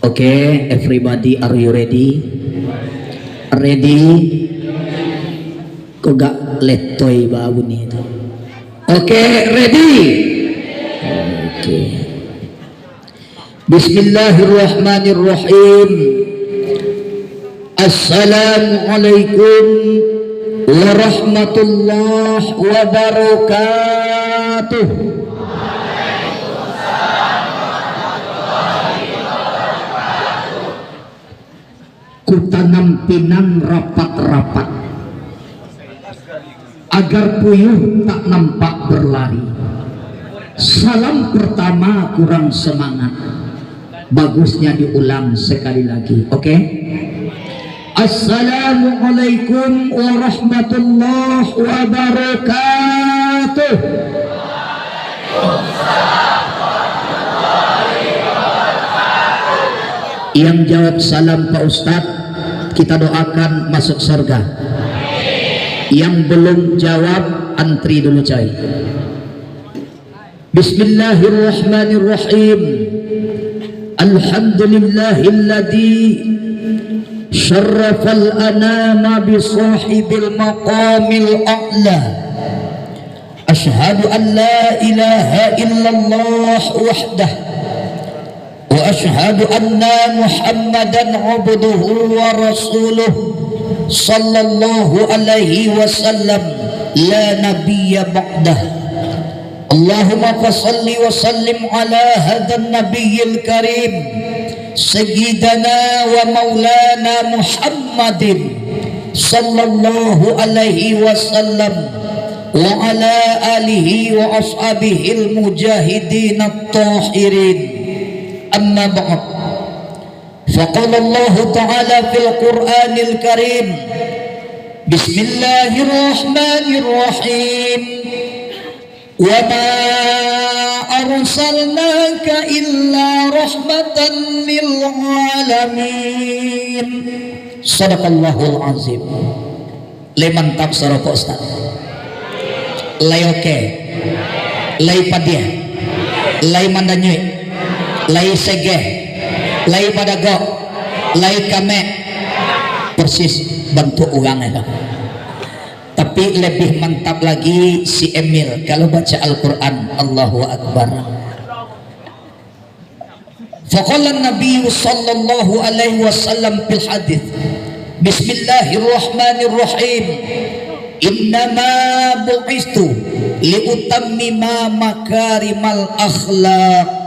Okay, everybody, are you ready? Ready? Kok gak letoy ba bunyi itu? Okay, ready? Okay. Bismillahirrahmanirrahim. Assalamualaikum warahmatullahi wabarakatuh. Kutanampinan rapat-rapat agar puyuh tak nampak berlari. Salam pertama kurang semangat, bagusnya diulang sekali lagi. Oke? Assalamualaikum warahmatullahi wabarakatuh. Yang jawab salam Pak Ustadz, kita doakan masuk surga. Yang belum jawab, antri dulu coy. Bismillahirrahmanirrahim. Alhamdulillahilladzi syarrafal anama bi sahibil maqamil a'la. Asyhadu an la ilaha illallah wahdah wa asyhadu anna Muhammadan abduhu wa rasuluh sallallahu alaihi wasallam la nabiyya ba'dah. Allahumma fasalli wa sallim ala hadan nabiyil karim sayyidana wa maulana Muhammadin sallallahu alaihi wasallam wa ala alihi wa ashabihil mujahidin at-tahirin. Amma ba'd, faqala Allah ta'ala fil Qur'anil Karim, Bismillahirrahmanirrahim, wa ma arsalnaka illa rahmatan lil alamin. Sadaqallahul azim. Lay mantap sarap Ustaz. Lay oke. Lay padia. Lay mandanyui. Lay segeh, lay padago, lay kame, persis bantu uang itu. Tapi lebih mantap lagi si Emil kalau baca Al-Quran. Allahu Akbar. Faqala Nabi sallallahu alaihi wasallam fil hadits, Bismillahirrahmanirrahim. Innama bu'istu liutammima makarimal akhlaq.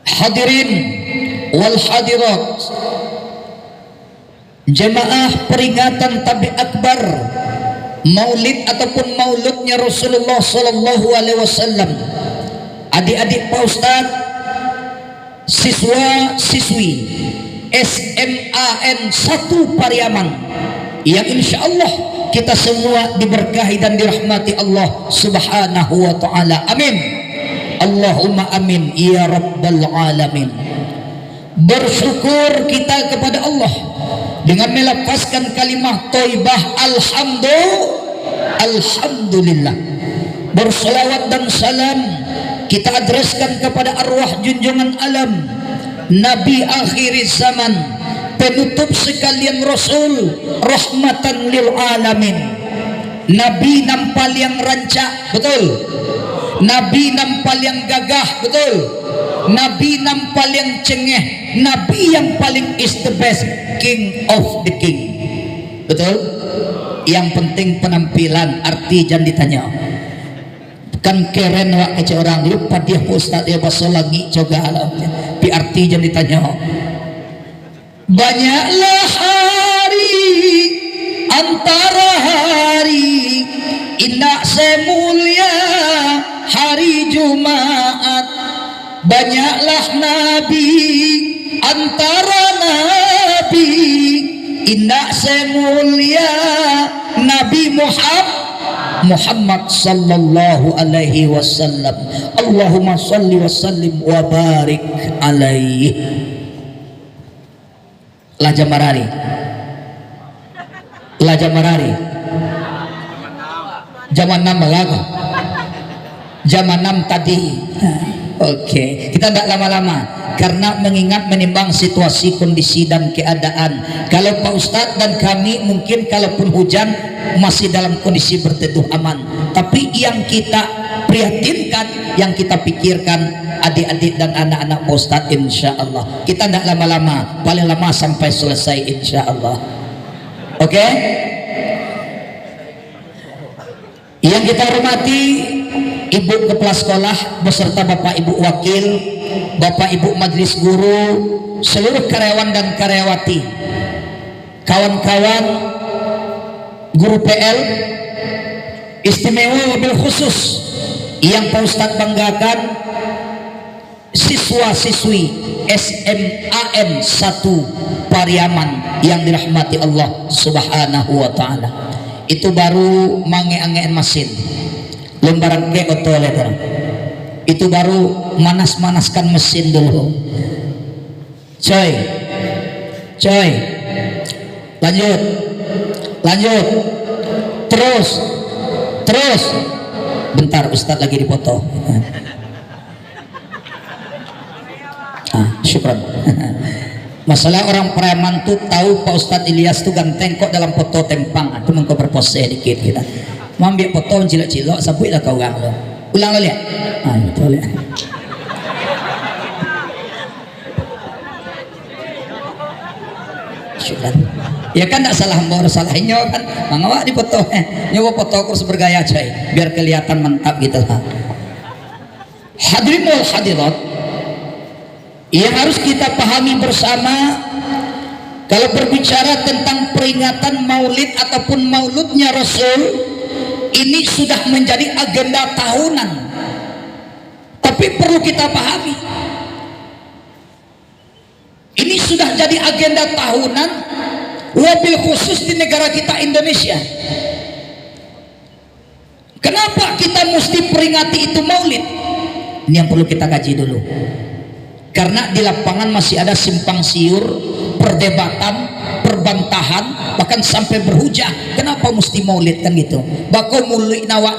Hadirin wal hadirat, jemaah peringatan Tabi Akbar Maulid ataupun mauludnya Rasulullah sallallahu alaihi wasallam, adik-adik Pak Ustaz, siswa siswi SMAN 1 Pariaman yang insyaallah kita semua diberkahi dan dirahmati Allah subhanahu wa ta'ala. Amin. Allahumma amin ya rabbal alamin. Bersyukur kita kepada Allah dengan melafazkan kalimah thayyibah alhamdulillah. Berselawat dan salam kita adreskan kepada arwah junjungan alam, Nabi akhir zaman, penutup sekalian Rasul, rahmatan lil alamin. Nabi nampal yang rancak, betul. Nabi nampal yang gagah, betul. Nabi nampal yang cengeh. Nabi yang paling is the best, king of the king, betul. Yang penting penampilan, arti jangan ditanya. Kan keren wak kece orang lupa dia Ustaz dia basah lagi coba alam. Pi arti jangan ditanya. Banyaklah hari antara hari inna semulia hari Jumat. Banyaklah nabi antara nabi inna semulia Nabi Muhammad sallallahu alaihi wasallam. Allahumma salli wa sallim wa barik alaihi. Laja marari zaman 6 lagu zaman 6 tadi. Oke, kita tidak lama-lama karena mengingat menimbang situasi, kondisi dan keadaan. Kalau Pak Ustadz dan kami mungkin kalaupun hujan masih dalam kondisi berteduh aman. Tapi yang kita prihatinkan, yang kita pikirkan adik-adik dan anak-anak Pak Ustadz, insya Allah. Kita tidak lama-lama, paling lama sampai selesai insya Allah. Oke? Yang kita hormati Ibu Kepala Sekolah beserta Bapak Ibu Wakil, Bapak Ibu Majelis Guru, seluruh karyawan dan karyawati, kawan-kawan guru PL, istimewa wabil khusus yang Pak Ustadz banggakan, siswa-siswi SMAN 1 Pariaman yang dirahmati Allah Subhanahu wa Ta'ala. Itu baru mange-angeen mesin lembaran ke toilet, itu baru manas-manaskan mesin dulu. Coy, lanjut, terus. Bentar, Ustadz lagi dipoto. Syukran. Masalah orang preman tuh tahu Pak Ustadz Ilyas tuh ganteng kok dalam foto tempang, itu mengko berpose dikit kita. Mau ambil foto cilok-cilok, sabui lah kau orang lo. Ulang lo lihat. Itu lihat. Syukran. Ya kan tak salah mbak, salahnya kan. Mangawak di foto, nyawa foto kursus bergaya coy, biar kelihatan mantap gitu lah. Hadirin wal hadirat, yang harus kita pahami bersama, kalau berbicara tentang peringatan maulid ataupun mauludnya Rasul, ini sudah menjadi agenda tahunan. Tapi perlu kita pahami, ini sudah jadi agenda tahunan, wabil khusus di negara kita Indonesia. Kenapa kita mesti peringati itu maulid? Ini yang perlu kita kaji dulu. Karena di lapangan masih ada simpang siur, perdebatan, perbantahan, bahkan sampai berhujah. Kenapa mesti maulid kan gitu? Bako mulai nawak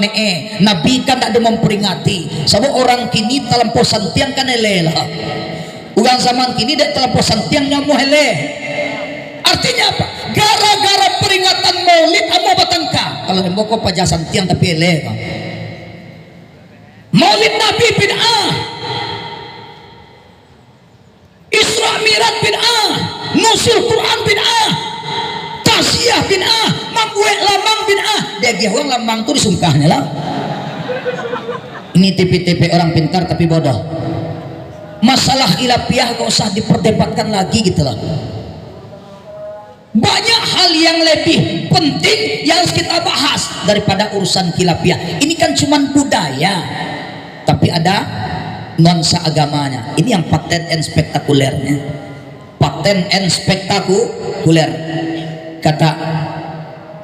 Nabi kan tak ada memperingati. Sebab orang kini terlampau santiang kan elela. Orang zaman kini tak terlampau santiang nyamu hele. Artinya apa? Gara-gara peringatan maulid amo batangka. Kalau nemboko pajak santiang tapi ele. Maulid Nabi bid'ah. Isra Mi'raj bid'ah, nusul Quran bid'ah, tasiyah bid'ah, mambuek lamang bid'ah. Dia gihuang lamang tu disungkahnya lah. Ini tipe-tipe orang pintar tapi bodoh. Masalah khilafiyah gak usah diperdebatkan lagi gitu lah. Banyak hal yang lebih penting yang harus kita bahas daripada urusan khilafiyah. Ini kan cuman budaya, tapi ada nuansa agamanya. Ini yang paten and spektakulernya. Paten and spektakuler. Kata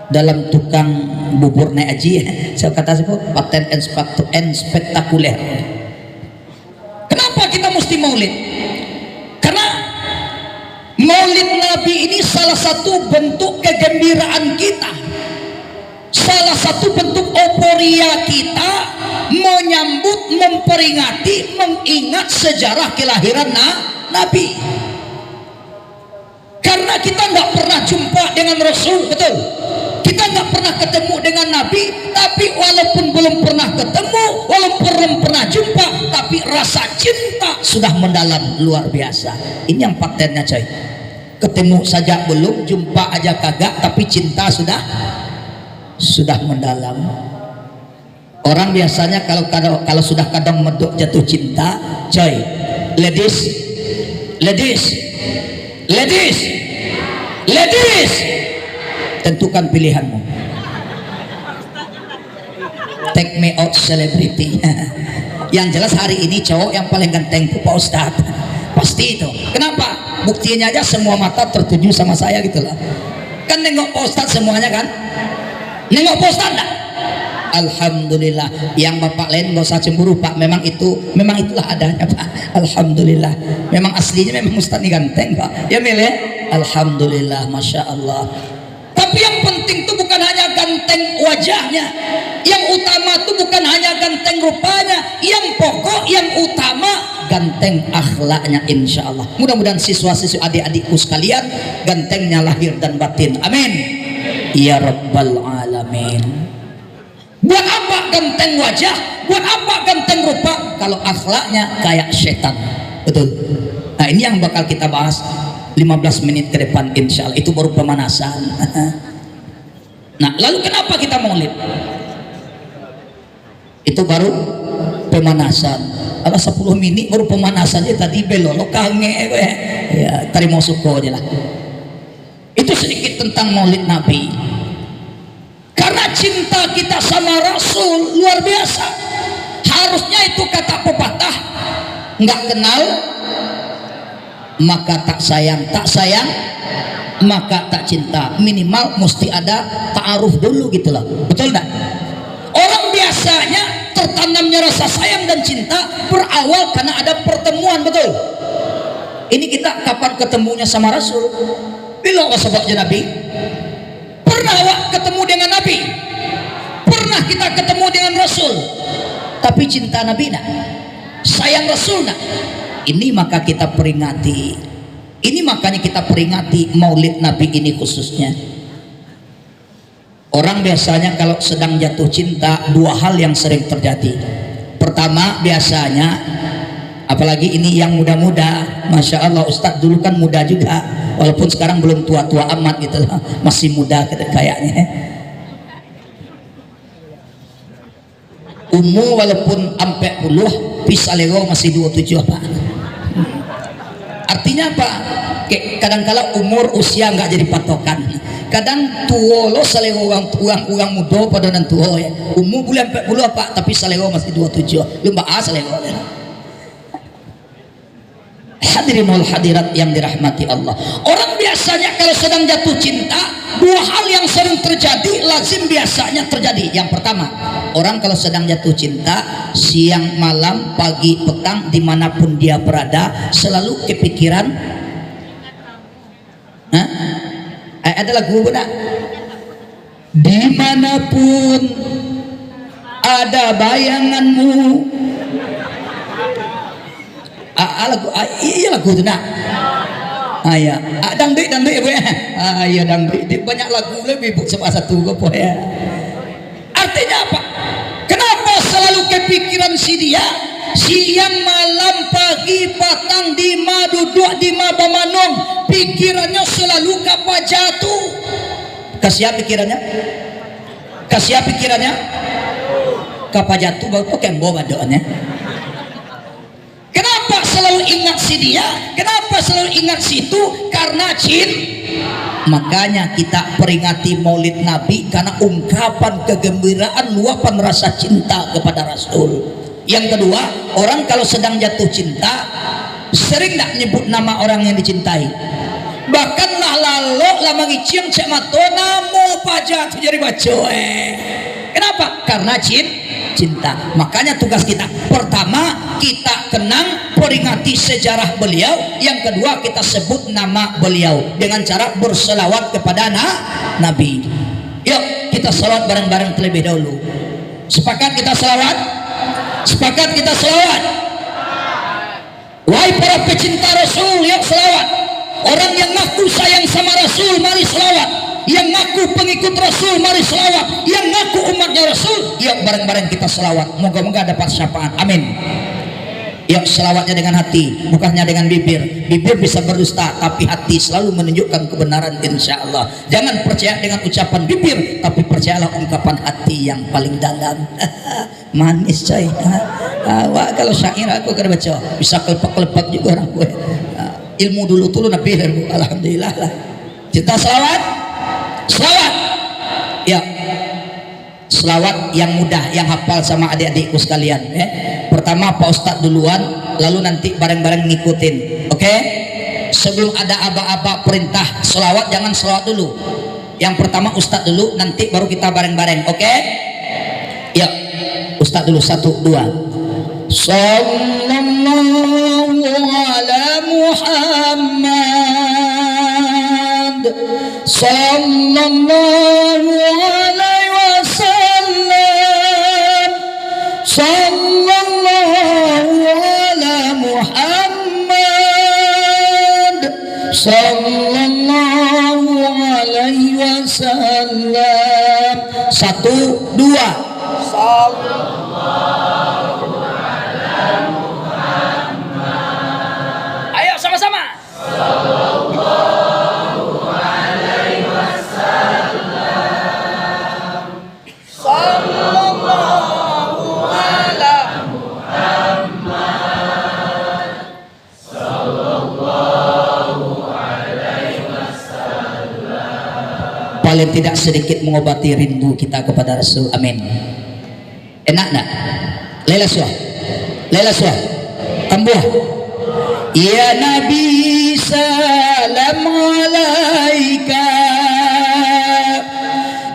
dalam tukang bubur naik aji, saya kata sebut paten and spektakuler. Kenapa kita mesti maulid? Karena maulid Nabi ini salah satu bentuk kegembiraan kita, salah satu bentuk euforia kita menyambut, memperingati, mengingat sejarah kelahiran Nabi. Karena kita nggak pernah jumpa dengan Rasul, betul? Kita nggak pernah ketemu dengan Nabi, tapi walaupun belum pernah ketemu, walaupun belum pernah jumpa, tapi rasa cinta sudah mendalam luar biasa. Ini yang patennya coy. Ketemu saja belum, jumpa aja kagak, tapi cinta sudah mendalam. Orang biasanya kalau sudah kadang medok jatuh cinta, coy, ladies, tentukan pilihanmu. Take me out celebrity. Yang jelas hari ini cowok yang paling ganteng itu Pak Ustadz, pasti itu. Kenapa? Buktinya aja semua mata tertuju sama saya gitu loh. Kan nengok Pak Ustadz semuanya kan? Nengok Pak Ustadz enggak? Alhamdulillah. Yang bapak lain gak usah cemburu Pak, memang itulah adanya Pak. Alhamdulillah, memang aslinya memang Ustadz ini ganteng Pak ya, milih. Alhamdulillah, Masya Allah. Tapi yang penting itu bukan hanya ganteng wajahnya, yang utama itu bukan hanya ganteng rupanya, yang pokok yang utama ganteng akhlaknya. Insya Allah mudah-mudahan siswa-siswa adik-adikku sekalian gantengnya lahir dan batin, amin ya rabbal alamin. Buat apa ganteng wajah, buat apa ganteng rupa kalau akhlaknya kayak setan? Betul. Nah ini yang bakal kita bahas 15 menit ke depan insya Allah. Itu baru pemanasan. Nah lalu kenapa kita maulid? Itu baru pemanasan. Ada 10 menit baru pemanasannya tadi belok kange ya terima syukur aja lah. Itu sedikit tentang maulid Nabi. Karena cinta kita sama Rasul luar biasa. Harusnya itu kata pepatah, nggak kenal maka tak sayang, tak sayang maka tak cinta. Minimal mesti ada ta'aruf dulu gitu loh, betul enggak? Orang biasanya tertanamnya rasa sayang dan cinta berawal karena ada pertemuan, betul? Ini kita kapan ketemunya sama Rasul? Bila wasabaknya Nabi? Pernah wak ketemu dengan Nabi? Pernah kita ketemu dengan Rasul? Tapi cinta Nabi nak? Sayang Rasul nak? Ini maka kita peringati. Ini makanya kita peringati maulid Nabi ini khususnya. Orang biasanya kalau sedang jatuh cinta, dua hal yang sering terjadi. Pertama biasanya, apalagi ini yang muda-muda, Masya Allah Ustadz dulu kan muda juga, walaupun sekarang belum tua-tua amat gitu lah, masih muda kayaknya. Umur walaupun ampe puluh, bisa lego masih 27 apa? Artinya apa? Kadang-kala umur usia nggak jadi patokan. Kadang tua lo salego orang muda pada dan tua ya. Umur boleh sampai puluh apa, tapi salego masih 27. Lu mbak salego. Hadirin wal hadirat yang dirahmati Allah. Orang biasanya kalau sedang jatuh cinta, dua hal yang sering terjadi, lazim biasanya terjadi. Yang pertama, orang kalau sedang jatuh cinta, siang, malam, pagi, petang, dimanapun dia berada, selalu kepikiran. Ada lagu benar. Dimanapun ada bayanganmu. Iya lagu itu nak. Ya. Dangdut ya bu ya. Iya dangdut. Banyak lagu lebih bu sama satu apa ya. Artinya apa? Kenapa selalu kepikiran si dia? Siang malam pagi petang di ma duduk di ma bamanong, pikirannya selalu kapa jatuh. Kasih pikirannya? Kasih pikirannya? Kapa jatuh baru kembo badoannya. Kenapa selalu ingat si dia? Kenapa selalu ingat situ? Karena makanya kita peringati maulid Nabi karena ungkapan kegembiraan, luapan rasa cinta kepada Rasul. Yang kedua, orang kalau sedang jatuh cinta sering tak nyebut nama orang yang dicintai. Bahkan lah lalu lah mengicium cek mato namo pajak jadi baco. Kenapa? Karena cinta. Makanya tugas kita pertama kita kenang peringati sejarah beliau, yang kedua kita sebut nama beliau dengan cara berselawat kepada Nabi. Yuk kita selawat bareng-bareng terlebih dahulu. Sepakat kita selawat? Sepakat kita selawat. Wahai para pecinta Rasul, yuk selawat. Orang yang ngaku sayang sama Rasul, mari selawat. Yang ngaku pengikut Rasul, mari selawat. Yang ngaku umatnya Rasul, yuk bareng-bareng kita selawat. Moga-moga dapat syafaat, amin. Yuk selawatnya dengan hati, bukannya dengan bibir. Bibir bisa berdusta, tapi hati selalu menunjukkan kebenaran insya Allah. Jangan percaya dengan ucapan bibir, tapi percayalah ungkapan hati yang paling dalam. Manis coy. Wah, kalau syair aku kena baca bisa kelepek-kelepek juga orang gue. Ilmu dulu tuh nabi bu, alhamdulillah lah. Kita selawat, selawat. Ya, selawat yang mudah, yang hafal sama adik-adikku sekalian. Pertama Pak Ustadz duluan, lalu nanti bareng-bareng ngikutin. Oke? Sebelum ada aba-aba perintah selawat, jangan selawat dulu. Yang pertama Ustadz dulu, nanti baru kita bareng-bareng. Oke? Ya, Ustadz dulu 1, 2. Sallallahu ala Muhammad. Sallallahu Muhammad sallallahu alaihi wasallam. 1 2 Ayo sama-sama. paling tidak sedikit mengobati rindu kita kepada Rasul. Amin. Enak nak? Lela suah kambuh. Ya Nabi salam alaika,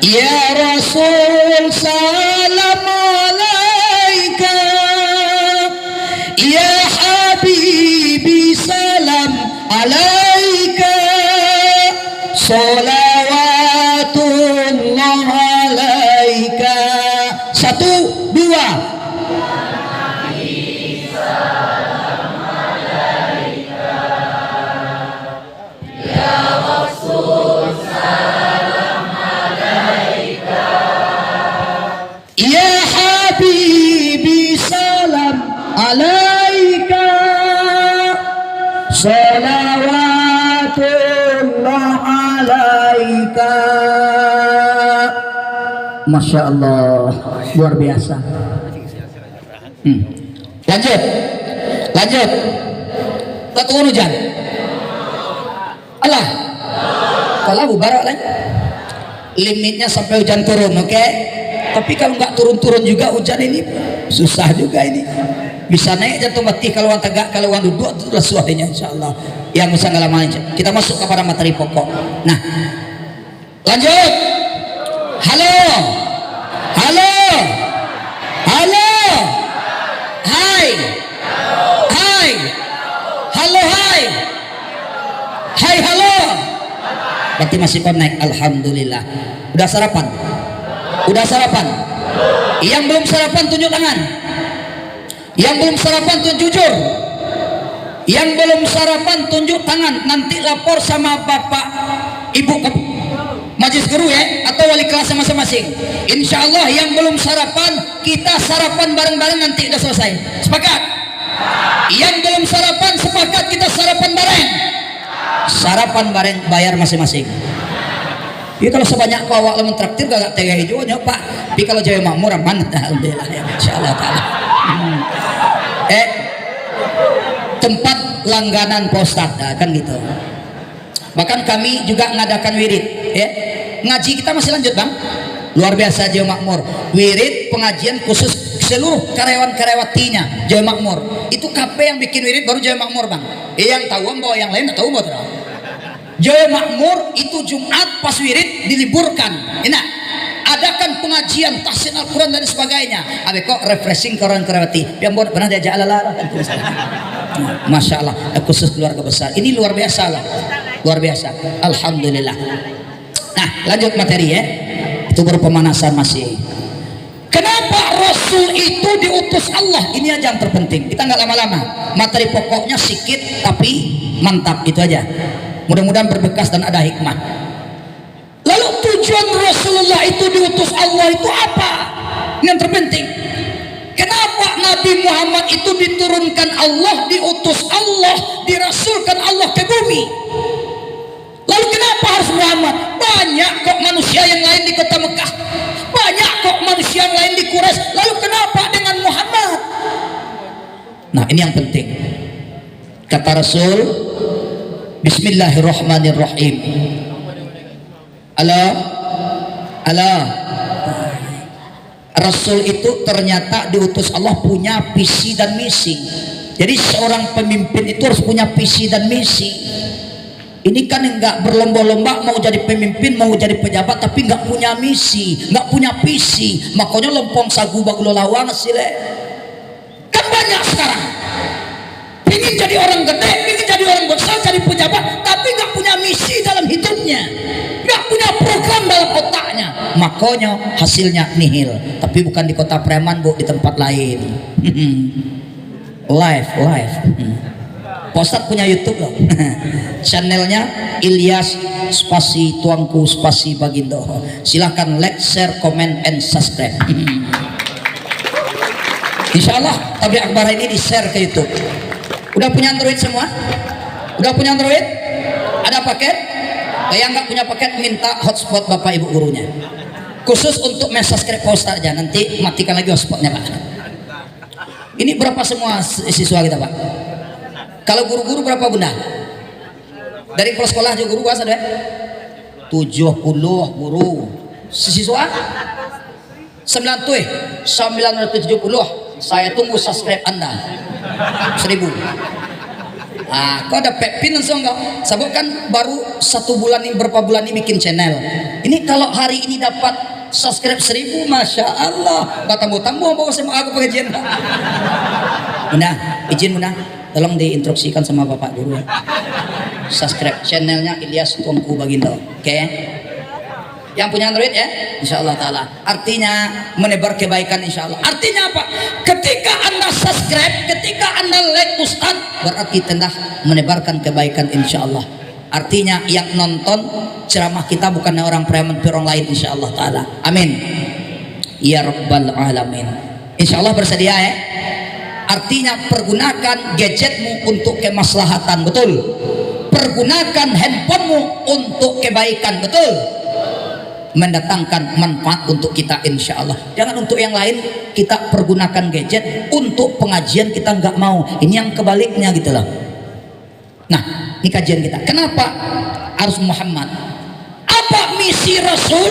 ya Rasul salam alaika, ya Habibi salam alaika, salawatullah alaika. 1 2 Ya Habibi salam alaika, salawatullah alaika. Masya Allah, luar biasa. Lanjut tak turun hujan. Allah kalau bubarak lagi limitnya sampai hujan turun, oke? Tapi kalau nggak turun-turun juga hujan ini susah juga ini. Bisa naik jantung mati kalau orang tegak, kalau orang duduk itulah suaranya insyaallah. Yang bisa nggak lama aja. Kita masuk kepada materi pokok. Nah, lanjut. Halo. Hai. Halo, hai. Hai, halo. Berarti masih connect. Alhamdulillah. Udah sarapan? Yang belum sarapan tunjuk tangan. Yang belum sarapan tunjuk jujur. Yang belum sarapan tunjuk tangan. Nanti lapor sama bapak ibu majelis guru ya, atau wali kelas masing-masing. Insya Allah yang belum sarapan kita sarapan bareng-bareng nanti udah selesai. Sepakat? Yang belum sarapan sepakat kita sarapan bareng. Sarapan bareng, bayar masing-masing. Ya kalau sebanyak kau awak lemon traktir gak tega hijaunya pak. Tapi kalau jaya makmur aman, alhamdulillah ya, insyaallah taala. Tempat langganan Pak kan gitu. Bahkan kami juga ngadakan wirid ya. Ngaji kita masih lanjut bang, luar biasa jaya makmur. Wirid pengajian khusus seluruh karyawan-karyawatinya jaya makmur. Itu KP yang bikin wirid baru jaya makmur bang. Yang tahu bahwa yang lain tahu bahwa Jaya Makmur itu Jumat pas wirid diliburkan. Enak. Adakan pengajian tahsin Al-Quran dan sebagainya. Abe kok refreshing koran kerawati. Yang buat pernah diajak ala-ala kan. Masya Allah, khusus keluarga besar. Ini luar biasa lah. Luar biasa. Alhamdulillah. Nah, lanjut materi ya. Itu baru pemanasan masih. Kenapa Rasul itu diutus Allah? Ini aja yang terpenting. Kita nggak lama-lama. Materi pokoknya sedikit tapi mantap, itu aja. Mudah-mudahan berbekas dan ada hikmah. Lalu tujuan Rasulullah itu diutus Allah itu apa? Ini yang terpenting. Kenapa Nabi Muhammad itu diturunkan Allah, diutus Allah, dirasulkan Allah ke bumi? Lalu kenapa harus Muhammad? Banyak kok manusia yang lain di kota Mekah, banyak kok manusia yang lain di Quraisy. Lalu kenapa dengan Muhammad? Nah ini yang penting. Kata Rasul, Bismillahirrahmanirrahim. Allah Rasul itu ternyata diutus Allah punya visi dan misi. Jadi seorang pemimpin itu harus punya visi dan misi. Ini kan enggak berlomba-lomba mau jadi pemimpin, mau jadi pejabat, tapi enggak punya misi, enggak punya visi. Makanya lompong sagu baglo lawang sile. Kan banyak sekarang. Ingin jadi orang gede, ingin jadi orang besar, jadi pejabat, tapi nggak punya misi dalam hidupnya, nggak punya program dalam otaknya. Makanya hasilnya nihil. Tapi bukan di kota preman bu, di tempat lain. Live. Pak Ustadz punya YouTube loh. Channelnya Ilyas spasi Tuangku spasi Bagindo. Silahkan like, share, comment, and subscribe. Insya Allah tabligh akbar ini di share ke YouTube. Udah punya Android semua? Udah punya Android? Ada paket? Yang nggak punya paket minta hotspot bapak ibu gurunya. Khusus untuk subscribe Pak Ustadz aja. Nanti matikan lagi hotspotnya Pak. Ini berapa semua siswa kita Pak? Kalau guru-guru berapa bunda? Dari kepala sekolah juga guru bahasa deh. 70 guru. Siswa? 970. Saya tunggu subscribe Anda. 1000. Ah, kau ada pepin langsung kau. Sabuk kan baru 1 bulan ini, berapa bulan ini bikin channel. Ini kalau hari ini dapat subscribe 1000, masya Allah. Gak tambah-tambah bawa sama aku pengajian. Bunda, izin bunda, tolong diinstruksikan sama bapak guru ya. Subscribe channelnya Ilyas Tuangku Bagindo. Oke? Yang punya Android ya, insya Allah Ta'ala. Artinya menebar kebaikan insya Allah. Artinya apa? Ketika Anda subscribe, ketika Anda like Ustaz, berarti tengah menebarkan kebaikan insya Allah. Artinya yang nonton ceramah kita bukan orang preman orang lain insya Allah Ta'ala. Amin. Ya Rabbal Alamin. Insya Allah bersedia ya. Artinya pergunakan gadgetmu untuk kemaslahatan, betul. Pergunakan handphonemu untuk kebaikan, betul. Mendatangkan manfaat untuk kita insya Allah. Jangan untuk yang lain kita pergunakan gadget untuk pengajian kita nggak mau. Ini yang kebaliknya gitu loh. Nah ini kajian kita. Kenapa harus Muhammad? Apa misi Rasul?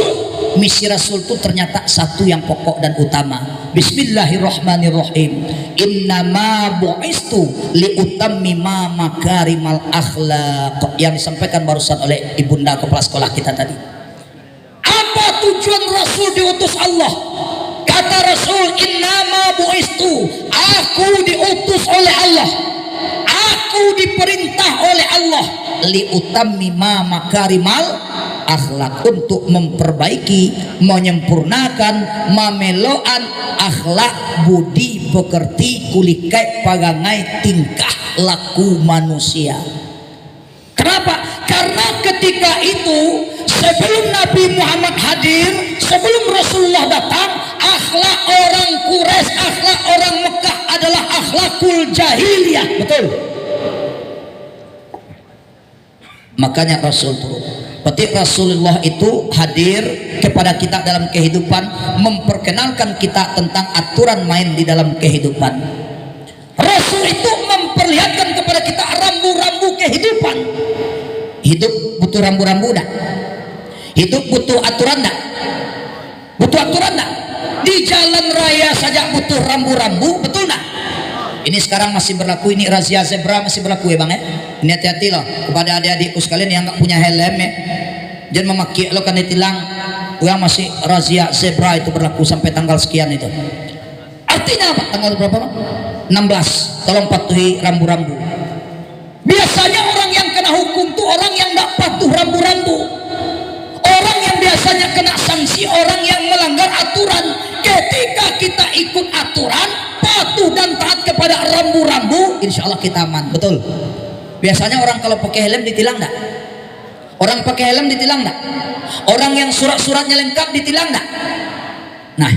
Misi Rasul itu ternyata satu yang pokok dan utama. Bismillahirrahmanirrahim. Innama bu'istu liutammima makarimal akhlaq, yang disampaikan barusan oleh ibunda kepala sekolah kita tadi. Apa tujuan Rasul diutus Allah? Kata Rasul, innama bu'istu, aku diutus oleh Allah, aku diperintah oleh Allah liutammima makarimal akhlak, untuk memperbaiki, menyempurnakan, memeloan akhlak, budi pekerti, kulikai, pagangai, tingkah laku manusia. Kenapa? Karena ketika itu sebelum Nabi Muhammad hadir, sebelum Rasulullah datang, akhlak orang Quraisy, akhlak orang Mekah adalah akhlakul jahiliyah, betul. Makanya Rasul turun. Berarti Rasulullah itu hadir kepada kita dalam kehidupan, memperkenalkan kita tentang aturan main di dalam kehidupan. Rasul itu memperlihatkan kepada kita rambu-rambu kehidupan. Hidup butuh rambu-rambu dah. Hidup butuh aturan dah. Butuh aturan dah. Di jalan raya saja butuh rambu-rambu, betul dah. Ini sekarang masih berlaku, ini razia zebra masih berlaku ya bang ya. Ini hati-hati loh kepada adik-adikku sekalian yang nggak punya helm ya. Jangan memaki lo kan ditilang. Yang masih razia zebra itu berlaku sampai tanggal sekian itu. Artinya apa? Tanggal berapa bang? 16. Tolong patuhi rambu-rambu. Biasanya orang yang kena hukum tuh orang yang nggak patuh rambu-rambu. Orang yang biasanya kena sanksi orang yang melanggar aturan. Ketika kita ikut aturan, patuh dan taat kepada rambu-rambu, insya Allah kita aman, betul. Biasanya orang kalau pakai helm ditilang enggak? Orang pakai helm ditilang enggak? Orang yang surat-suratnya lengkap ditilang enggak? Nah,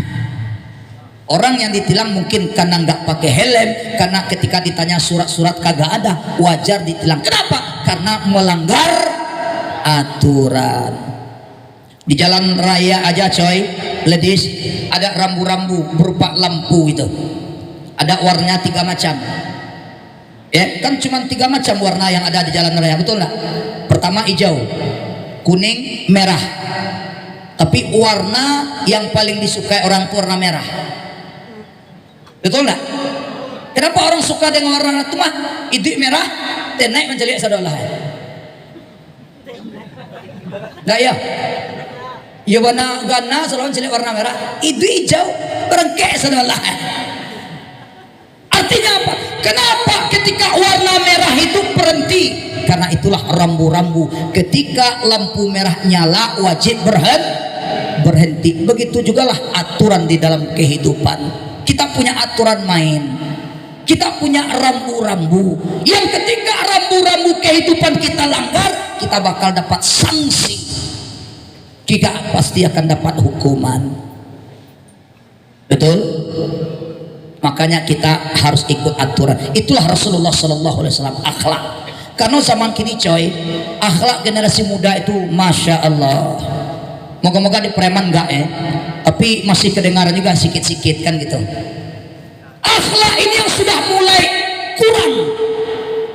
orang yang ditilang mungkin karena nggak pakai helm, karena ketika ditanya surat-surat kagak ada, wajar ditilang. Kenapa? Karena melanggar aturan. Di jalan raya aja coy, ladies, ada rambu-rambu berupa lampu itu. Ada warnanya 3 macam. Ya, kan cuma 3 macam warna yang ada di jalan raya, betul nggak? Pertama hijau, kuning, merah. Tapi warna yang paling disukai orang itu warna merah. Betul nggak? Kenapa orang suka dengan warna itu mah? Itu merah, dan naik menjadi sadolah. Nggak ya? Ya warna gana selalu cilik warna merah, itu hijau, berengkek sadolah. Artinya apa? Kenapa ketika warna merah itu berhenti? Karena itulah rambu-rambu. Ketika lampu merah nyala wajib berhenti. Begitu jugalah aturan di dalam kehidupan. Kita punya aturan main. Kita punya rambu-rambu. Yang ketika kehidupan kita langgar, kita bakal dapat sanksi. Jika pasti akan dapat hukuman. Betul? Makanya kita harus ikut aturan. Itulah Rasulullah Sallallahu Alaihi Wasallam, akhlak. Karena zaman kini coy, akhlak generasi muda itu masya Allah. Moga-moga di preman enggak tapi masih kedengaran juga sikit-sikit kan gitu. Akhlak ini yang sudah mulai kurang.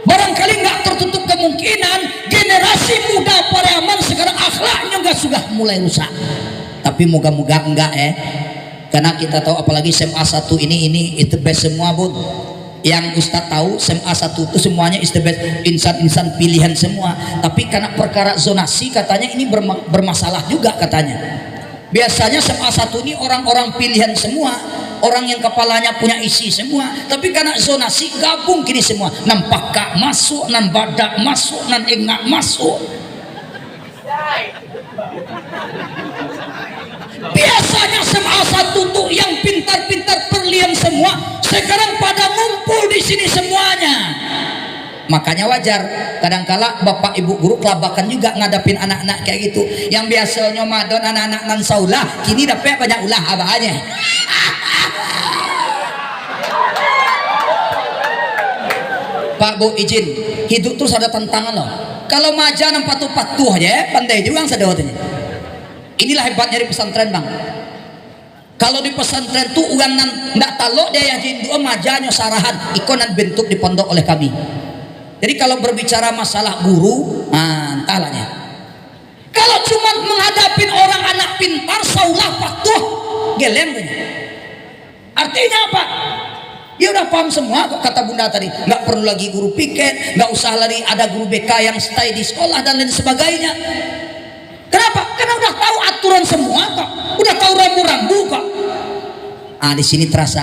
Barangkali nggak tertutup kemungkinan generasi muda Pariaman sekarang akhlaknya nggak sudah mulai rusak. Tapi moga-moga enggak karena kita tahu apalagi SMA 1 ini itu best semua bun. Yang Ustadz tahu SMA 1 itu semuanya is the best, insan-insan pilihan semua. Tapi karena perkara zonasi katanya ini bermasalah juga katanya. Biasanya SMA 1 ini orang-orang pilihan semua, orang yang kepalanya punya isi semua. Tapi karena zonasi gabung kini semua. Nan pakak masuk, nan badak masuk, nan engak masuk. Biasanya SMA 1 tuh yang pintar-pintar perlian semua, sekarang pada ngumpul di sini semuanya. Makanya wajar kadangkala bapak ibu guru kelabakan juga ngadapin anak-anak kayak gitu. Yang biasanya madon anak-anak nan saulah, kini dapat banyak ulah abahnya. Pak Bu izin, hidup terus ada tantangan loh. Kalau maja nampak patuh aja, pandai juga yang sedotnya. Inilah hebatnya di pesantren bang. Kalau di pesantren tuh uang nan ndak talok dia yang dua majanya sarahan ikonan bentuk di pondok oleh kami. Jadi kalau berbicara masalah guru, entalahnya. Kalau cuma menghadapin orang anak pintar, saulah patuh, gelem. Artinya apa? Ya udah paham semua kok kata bunda tadi. Nggak perlu lagi guru piket, nggak usah lagi ada guru BK yang stay di sekolah dan lain sebagainya. Kenapa? Karena udah tahu aturan semua kok, udah tahu rambu-rambu kok. Di sini terasa.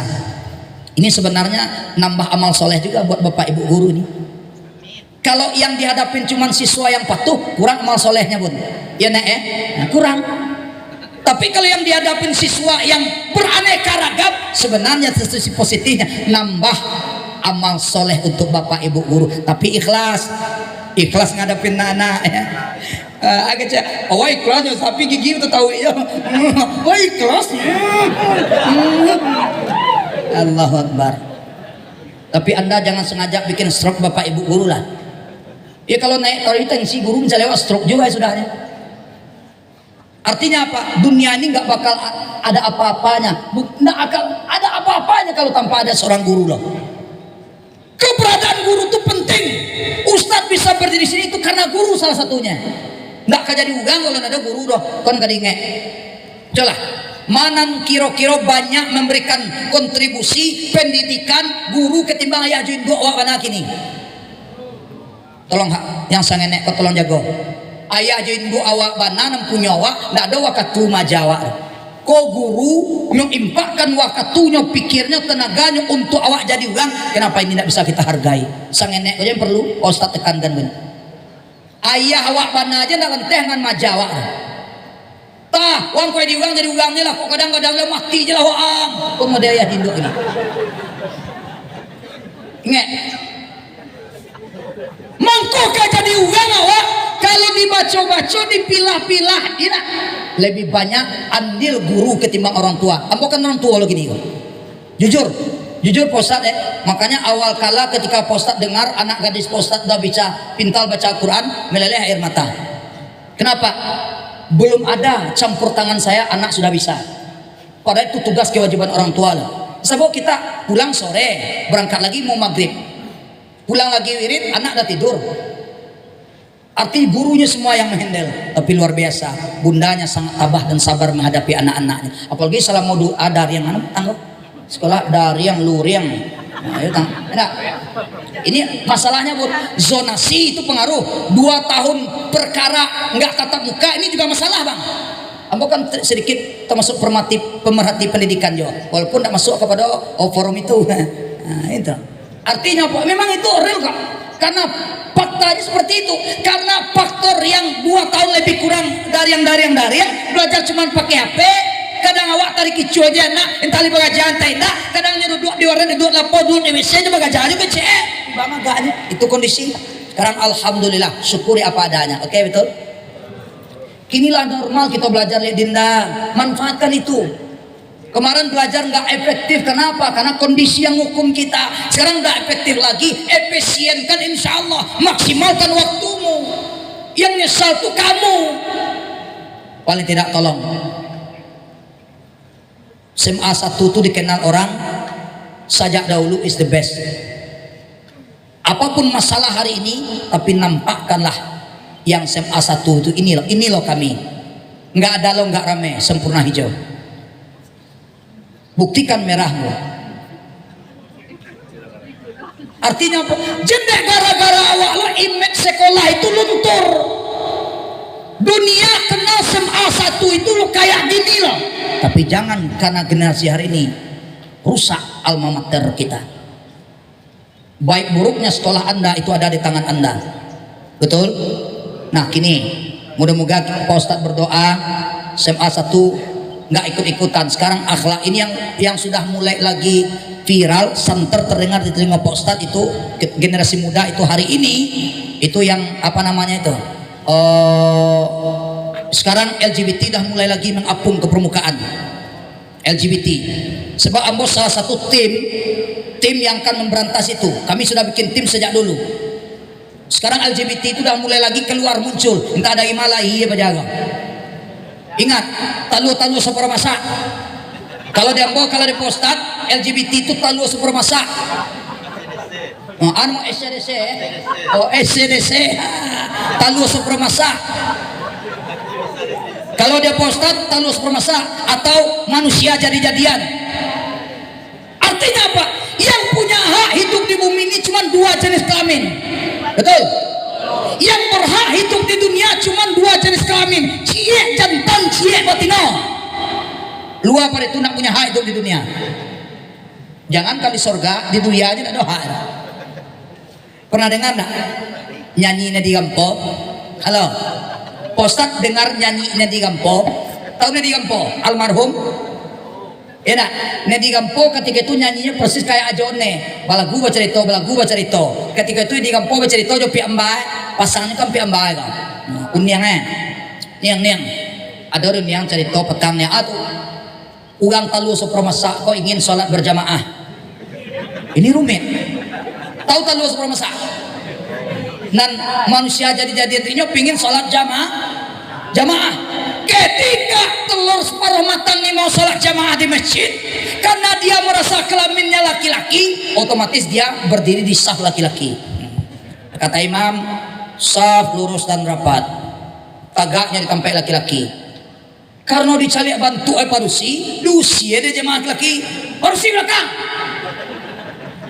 Ini sebenarnya nambah amal soleh juga buat bapak ibu guru nih. Kalau yang dihadapin cuma siswa yang patuh, kurang amal solehnya bun. Ya kurang. Tapi kalau yang dihadapin siswa yang beraneka ragam, sebenarnya sisi positifnya nambah amal soleh untuk bapak ibu guru. Tapi ikhlas ngadapin anak ya. Agak cak, ikhlasnya tapi gigi itu tahu ya. Ikhlas. Allahu Akbar. Tapi anda jangan sengaja bikin stroke bapak ibu guru lah. Ya kalau naik tensi guru bisa lewat stroke juga ya sudahnya. Artinya apa? Dunia ini nggak bakal ada apa-apanya. Nggak akan ada apa-apanya kalau tanpa ada seorang guru loh. Keberadaan guru itu penting. Ustadz bisa berdiri di sini itu karena guru salah satunya. Nggak akan jadi ugang kalau ada guru doh. Kon kadinge. Coba. Manan kira-kira banyak memberikan kontribusi pendidikan guru ketimbang ayah juin dua awak anak ini. Tolong yang sangenek kau tolong jago. Ayah juin dua awak bana punya awak ndak ada wakatu majawa. Ko guru mengimpakkan wakatunya, pikirnya, tenaganya untuk awak jadi uang. Kenapa ini tidak bisa kita hargai? Sangenek aja yang perlu Ustaz tekankan ben. Ayah awak bana aja ndak lenteh dengan majawa. Tah, uang kue diulang jadi uangnya lah. Kok kadang-kadang lah mati aja lah uang. Kok mau daya dinduk ini. Ingat. Mangkokah jadi uang awak? Kalau dibaca-baca, dipilah-pilah, tidak. Lebih banyak andil guru ketimbang orang tua. Ambo kan orang tua lo gini. Jujur Postat makanya awal kala ketika Postat dengar anak gadis Postat udah bisa pintar baca Quran, meleleh air mata. Kenapa? Belum ada campur tangan saya anak sudah bisa. Padahal itu tugas kewajiban orang tua lah. Sebab kita pulang sore, berangkat lagi mau maghrib, pulang lagi wirid, anak udah tidur. Arti gurunya semua yang menghandle. Tapi luar biasa, bundanya sangat tabah dan sabar menghadapi anak-anaknya. Apalagi salah mau doa dari yang mana tangguh sekolah dari yang luriang. Nah, ini masalahnya buat zonasi itu pengaruh. 2 tahun perkara nggak tatap muka ini juga masalah bang. Ambo kan sedikit termasuk pemerhati pendidikan juga, walaupun tidak masuk kepada forum itu. Nah, itu artinya apa? Memang itu real kok. Karena faktanya seperti itu. Karena faktor yang 2 tahun lebih kurang dari yang belajar cuma pakai HP. Kadang awak tarik kicu aja nak, entali bagajan tenda, kadang duduk di warna duduk lapor duduk di WC aja bagajan juga cek, bang agaknya itu kondisi. Sekarang alhamdulillah, syukuri apa adanya. Oke, betul? Inilah normal kita belajar lihat Dinda, manfaatkan itu. Kemarin belajar nggak efektif, kenapa? Karena kondisi yang hukum kita. Sekarang nggak efektif lagi, efisienkan insya Allah, maksimalkan waktumu. Yang nyesal tuh kamu. Paling tidak tolong. SMA 1 itu dikenal orang sajak dahulu is the best. Apapun masalah hari ini, tapi nampakkanlah yang SMA 1 itu ini loh kami. Nggak ada lo nggak rame, sempurna hijau. Buktikan merahmu. Artinya apa? Jendek gara-gara awak lo image sekolah itu luntur. Dunia kenal SMA 1 itu lo kayak gini loh. Tapi jangan karena generasi hari ini rusak alma mater kita. Baik buruknya sekolah Anda itu ada di tangan Anda. Betul? Nah kini mudah-mudahan Pak Ustadz berdoa SMA 1 nggak ikut-ikutan. Sekarang akhlak ini yang sudah mulai lagi viral, santer terdengar di telinga Pak Ustadz itu generasi muda itu hari ini itu yang apa namanya itu sekarang LGBT dah mulai lagi mengapung ke permukaan LGBT. Sebab Ambo salah satu tim yang akan memberantas itu. Kami sudah bikin tim sejak dulu. Sekarang LGBT itu dah mulai lagi keluar muncul. Entah dari malah iya penjaga. Ingat, talu super masak. Kalau di Ambo, kalau di Postat, LGBT itu talu super masak. Oh, anu SCDC, oh SCDC, talu super masak. Kalau dia Postat, talu super masak atau manusia jadi-jadian. Artinya apa? Yang punya hak hidup di bumi ini cuma 2 jenis kelamin. Betul? Yang berhak hidup di dunia cuma 2 jenis kelamin, cie jantan, cie batino. Luar pada itu nak punya hak hidup di dunia. Jangankan di surga, di dunia aja tidak ada hak. Pernah dengar nak nyanyi Nedi Gampo? Halo, Postat dengar nyanyi Nedi Gampo? Tahu Nedi Gampo? Almarhum? Ya nak, Nedi Gampo ketika itu nyanyinya persis kayak Ajone. Balagu baca cerita. Ketika itu Nedi Gampo baca cerita jo pi ambai, pasangannya kan pi ambai kan. Uniangnya, niang. Ada orang yang cerita petangnya atuh. Ugang talu sepermasa kau ingin sholat berjamaah. Ini rumit. Tahu talu sepermasa? Dan manusia jadi-jadian itu pingin sholat jamaah. Ketika telur separuh matang ini mau sholat jamaah di masjid, karena dia merasa kelaminnya laki-laki, otomatis dia berdiri di saf laki-laki. Kata imam, saf lurus dan rapat, tagaknya ditampai laki-laki. Karena dicari bantu parusi, dusi ada jemaah laki, parusi belakang.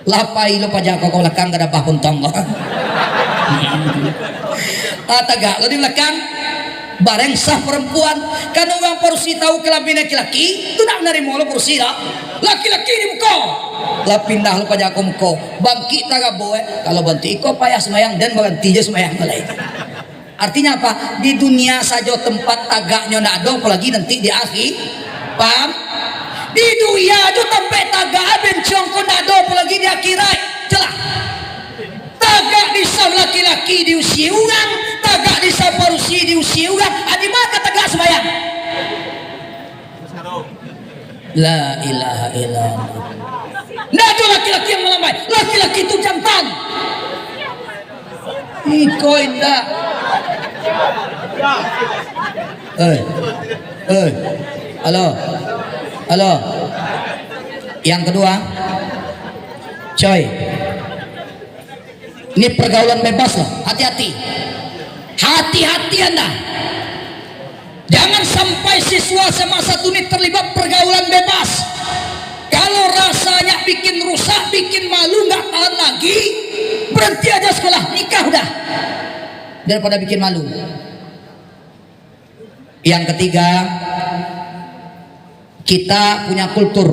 Lapai lo pajak kau belakang gak ada bahun tangga. Tagak lo di belakang. Bareng sah perempuan, karena orang parusi tahu kelamin laki-laki itu nak menerima lo parusi dah. Laki-laki di muka lah pindah lo pajak muka bangkit taga boe. Kalau bantu iko payah semayang dan berhenti je semayang mulai. Artinya apa? Di dunia saja tempat tagaknya nak ada, apalagi nanti di akhir. Paham? Di dunia itu tempat tagak bencong kau nak ada, apalagi di akhirat. Jelas. Tagak di sah laki-laki di usia orang, tagak di sah parusi di usia orang. Adi maka tagak semayang. La ilaha illallah. Nah itu laki-laki yang melambai. Laki-laki itu jantan. Iko indah. Halo. Yang kedua, coy. Ini pergaulan bebas loh, hati-hati Anda. Jangan sampai siswa SMA 1 ini terlibat pergaulan bebas. Kalau rasanya bikin rusak, bikin malu, nggak tahan lagi, berhenti aja sekolah, nikah udah, daripada bikin malu. Yang ketiga, kita punya kultur.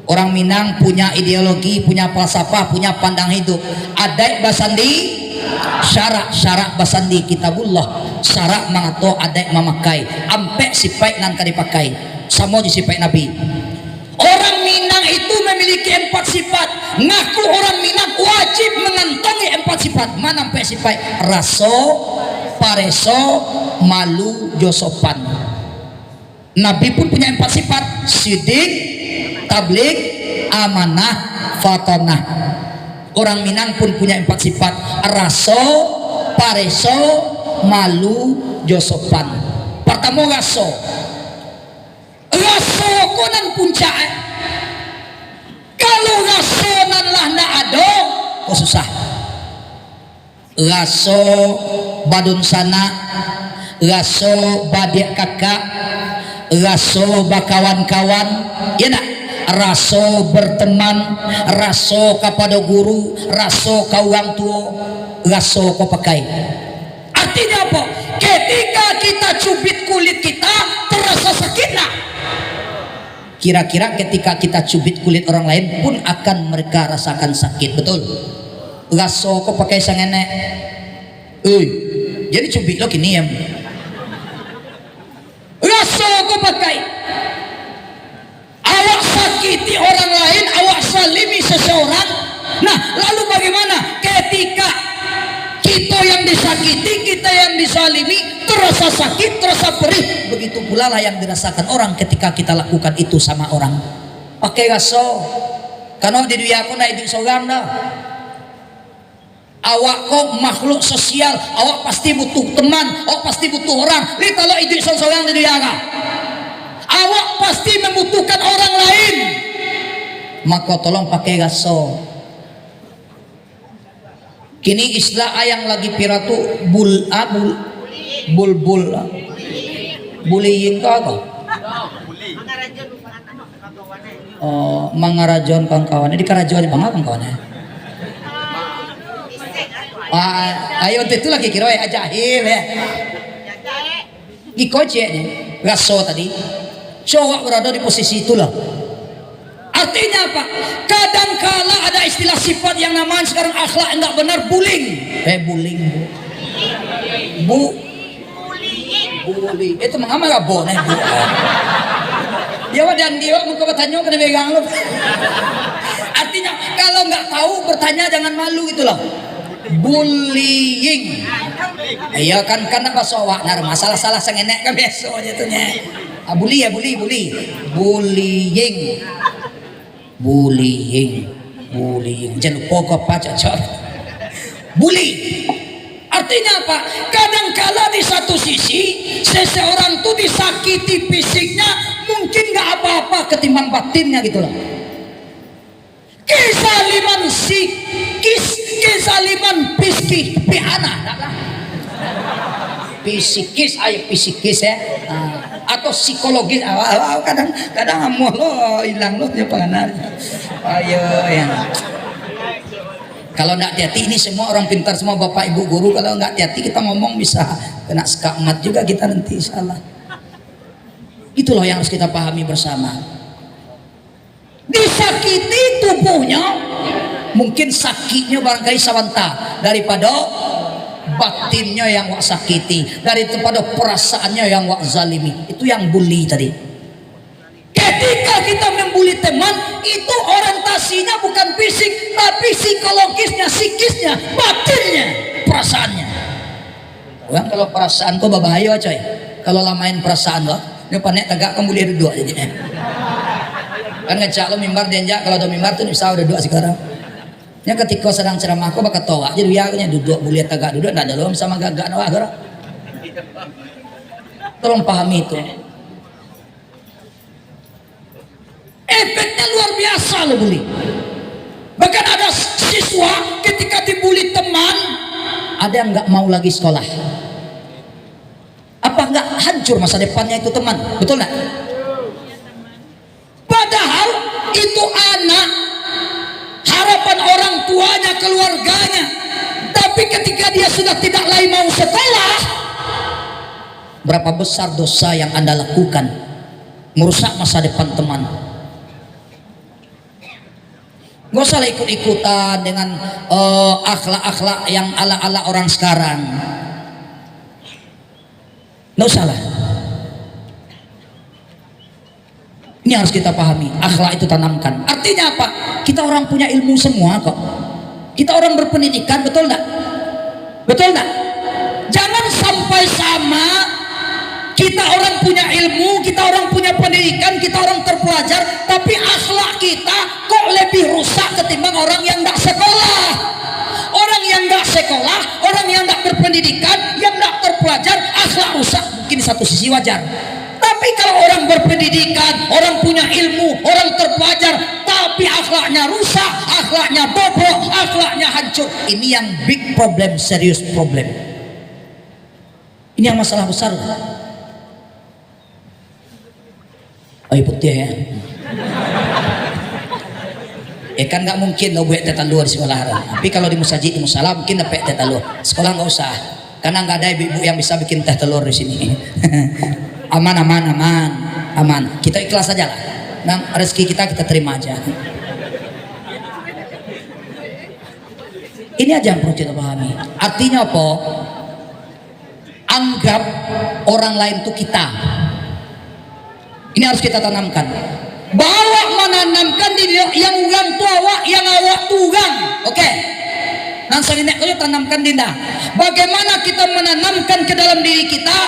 Orang Minang punya ideologi, punya falsafah, punya pandang hidup. Adat basandi, syarak basandi kitabullah. Syarak mangato adat memakai. Ampe sipai nan dipakai. Samo di sipai Nabi. Orang Minang itu memiliki 4 sifat. Ngaku orang Minang wajib mengantongi 4 sifat. Mana 4 sifat? Raso, pareso, malu, josopan. Nabi pun punya 4 sifat: sidik, tablik, amanah, fatonah. Orang Minang pun punya 4 sifat: raso, pareso, malu, josopan. Pertama raso. Raso konan puncak. Kalau raso nan lah na ado, oh susah. Raso badun sana, raso badik kakak, raso bakawan-kawan, ya nak? Raso berteman, raso kepada guru, raso ke orang tua, raso kau pakai. Artinya apa? Ketika kita cubit kulit kita terasa sakit nak? Kira-kira ketika kita cubit kulit orang lain pun akan mereka rasakan sakit, betul? Raso kau pakai sangenek, jadi cubit lo kini ya. Raso kau pakai, awak sakiti orang lain, awak salimi seseorang. Nah, lalu bagaimana ketika kita yang disakiti, kita yang disalimi, terasa sakit, terasa perih? Begitu pula lah yang dirasakan orang ketika kita lakukan itu sama orang. Pakai raso, karena di dunia aku nak hidup seorang dah. Awak kok makhluk sosial, awak pasti butuh teman, awak pasti butuh orang. Lihat kalau hidup seorang di dunia aku, awak pasti membutuhkan orang lain. Maka tolong pakai raso. Kini istilah yang lagi piratu bullying ke apa? Oh, mangarajon kawan-kawan. Di karajon bang kawan-kawannya. Ayo itu lagi kira ya jahil ya. Ikoce nih raso tadi. Cowok berada di posisi itulah. Artinya apa? Kadangkala ada istilah sifat yang namanya sekarang akhlak enggak benar, bullying. Bullying. Bullying. Itu mengamal enggak boleh. Dia dan dia muka bertanya kena pegang lo. Artinya kalau enggak tahu bertanya jangan malu gitu loh. Bullying. Iya kan karena bahasa awak nar masalah-salah sengenek kan biasa aja tuh nya. Bully. Bullying. Jangan lupa apa cocok. Bully. Artinya apa? Kadangkala di satu sisi seseorang tuh disakiti fisiknya mungkin nggak apa-apa ketimbang batinnya gitu loh. Kesaliman kesaliman piana fisikis ya, atau psikologis kadang amuh lo hilang lo ya pengenar. Ayo ya. Kalau nggak hati-hati ini semua orang pintar semua bapak ibu guru, kalau nggak hati-hati kita ngomong bisa kena skakmat juga kita nanti salah. Itu loh yang harus kita pahami bersama. Disakiti tubuhnya mungkin sakitnya barangkali sawanta daripada batinnya yang wak sakiti, daripada perasaannya yang wak zalimi. Itu yang bully tadi. Ketika kita membuli teman, itu orientasinya bukan fisik tapi psikologisnya, psikisnya, batinnya, perasaannya. Orang kalau perasaan kok berbahaya coy. Kalau lamain perasaan lo, ini panek tegak kamu dia duduk aja. Kan ngecak lo mimbar denjak, kalau ada mimbar tuh bisa udah duduk sekarang. Ya ketika sedang ceramah kok bakal tawa jadi biarnya duduk boleh tegak duduk nggak ada lo sama gagak no agar. Tolong pahami itu. Efeknya luar biasa lo bully. Bahkan ada siswa ketika dibully teman, ada yang nggak mau lagi sekolah. Apa nggak hancur masa depannya itu teman? Betul nggak? Padahal itu anak, harapan orang tuanya, keluarganya. Tapi ketika dia sudah tidak lagi mau sekolah, berapa besar dosa yang Anda lakukan, merusak masa depan teman. Gak usah ikut-ikutan dengan akhlak-akhlak yang ala-ala orang sekarang. Gak usah lah. Ini harus kita pahami. Akhlak itu tanamkan. Artinya apa? Kita orang punya ilmu semua kok. Kita orang berpendidikan, betul enggak? Betul enggak? Jangan sampai sama kita orang punya ilmu, kita orang punya pendidikan, kita orang terpelajar, tapi akhlak kita kok lebih rusak ketimbang orang yang enggak sekolah. Orang yang enggak sekolah, orang yang enggak berpendidikan, yang enggak terpelajar, akhlak rusak mungkin satu sisi wajar. Tapi kalau orang berpendidikan, orang punya ilmu, orang terpelajar, tapi akhlaknya rusak, akhlaknya bobrok, akhlaknya hancur, ini yang big problem, serius problem. Ini yang masalah besar. Oh putih ya. Kan nggak mungkin lo buat teta luar di sekolah. Tapi kalau di musajid, di musalah mungkin dapat teta luar. Sekolah nggak usah, karena nggak ada ibu-ibu yang bisa bikin teh telur di sini. Aman. Kita ikhlas saja lah. Nah, rezeki kita terima aja. Ini aja yang perlu kita pahami. Artinya apa? Anggap orang lain itu kita. Ini harus kita tanamkan. Bahwa menanamkan di yang ugang tu awak, yang awak tu ugang. Oke. Nah, saya tanamkan dinda. Bagaimana kita menanamkan ke dalam diri kita,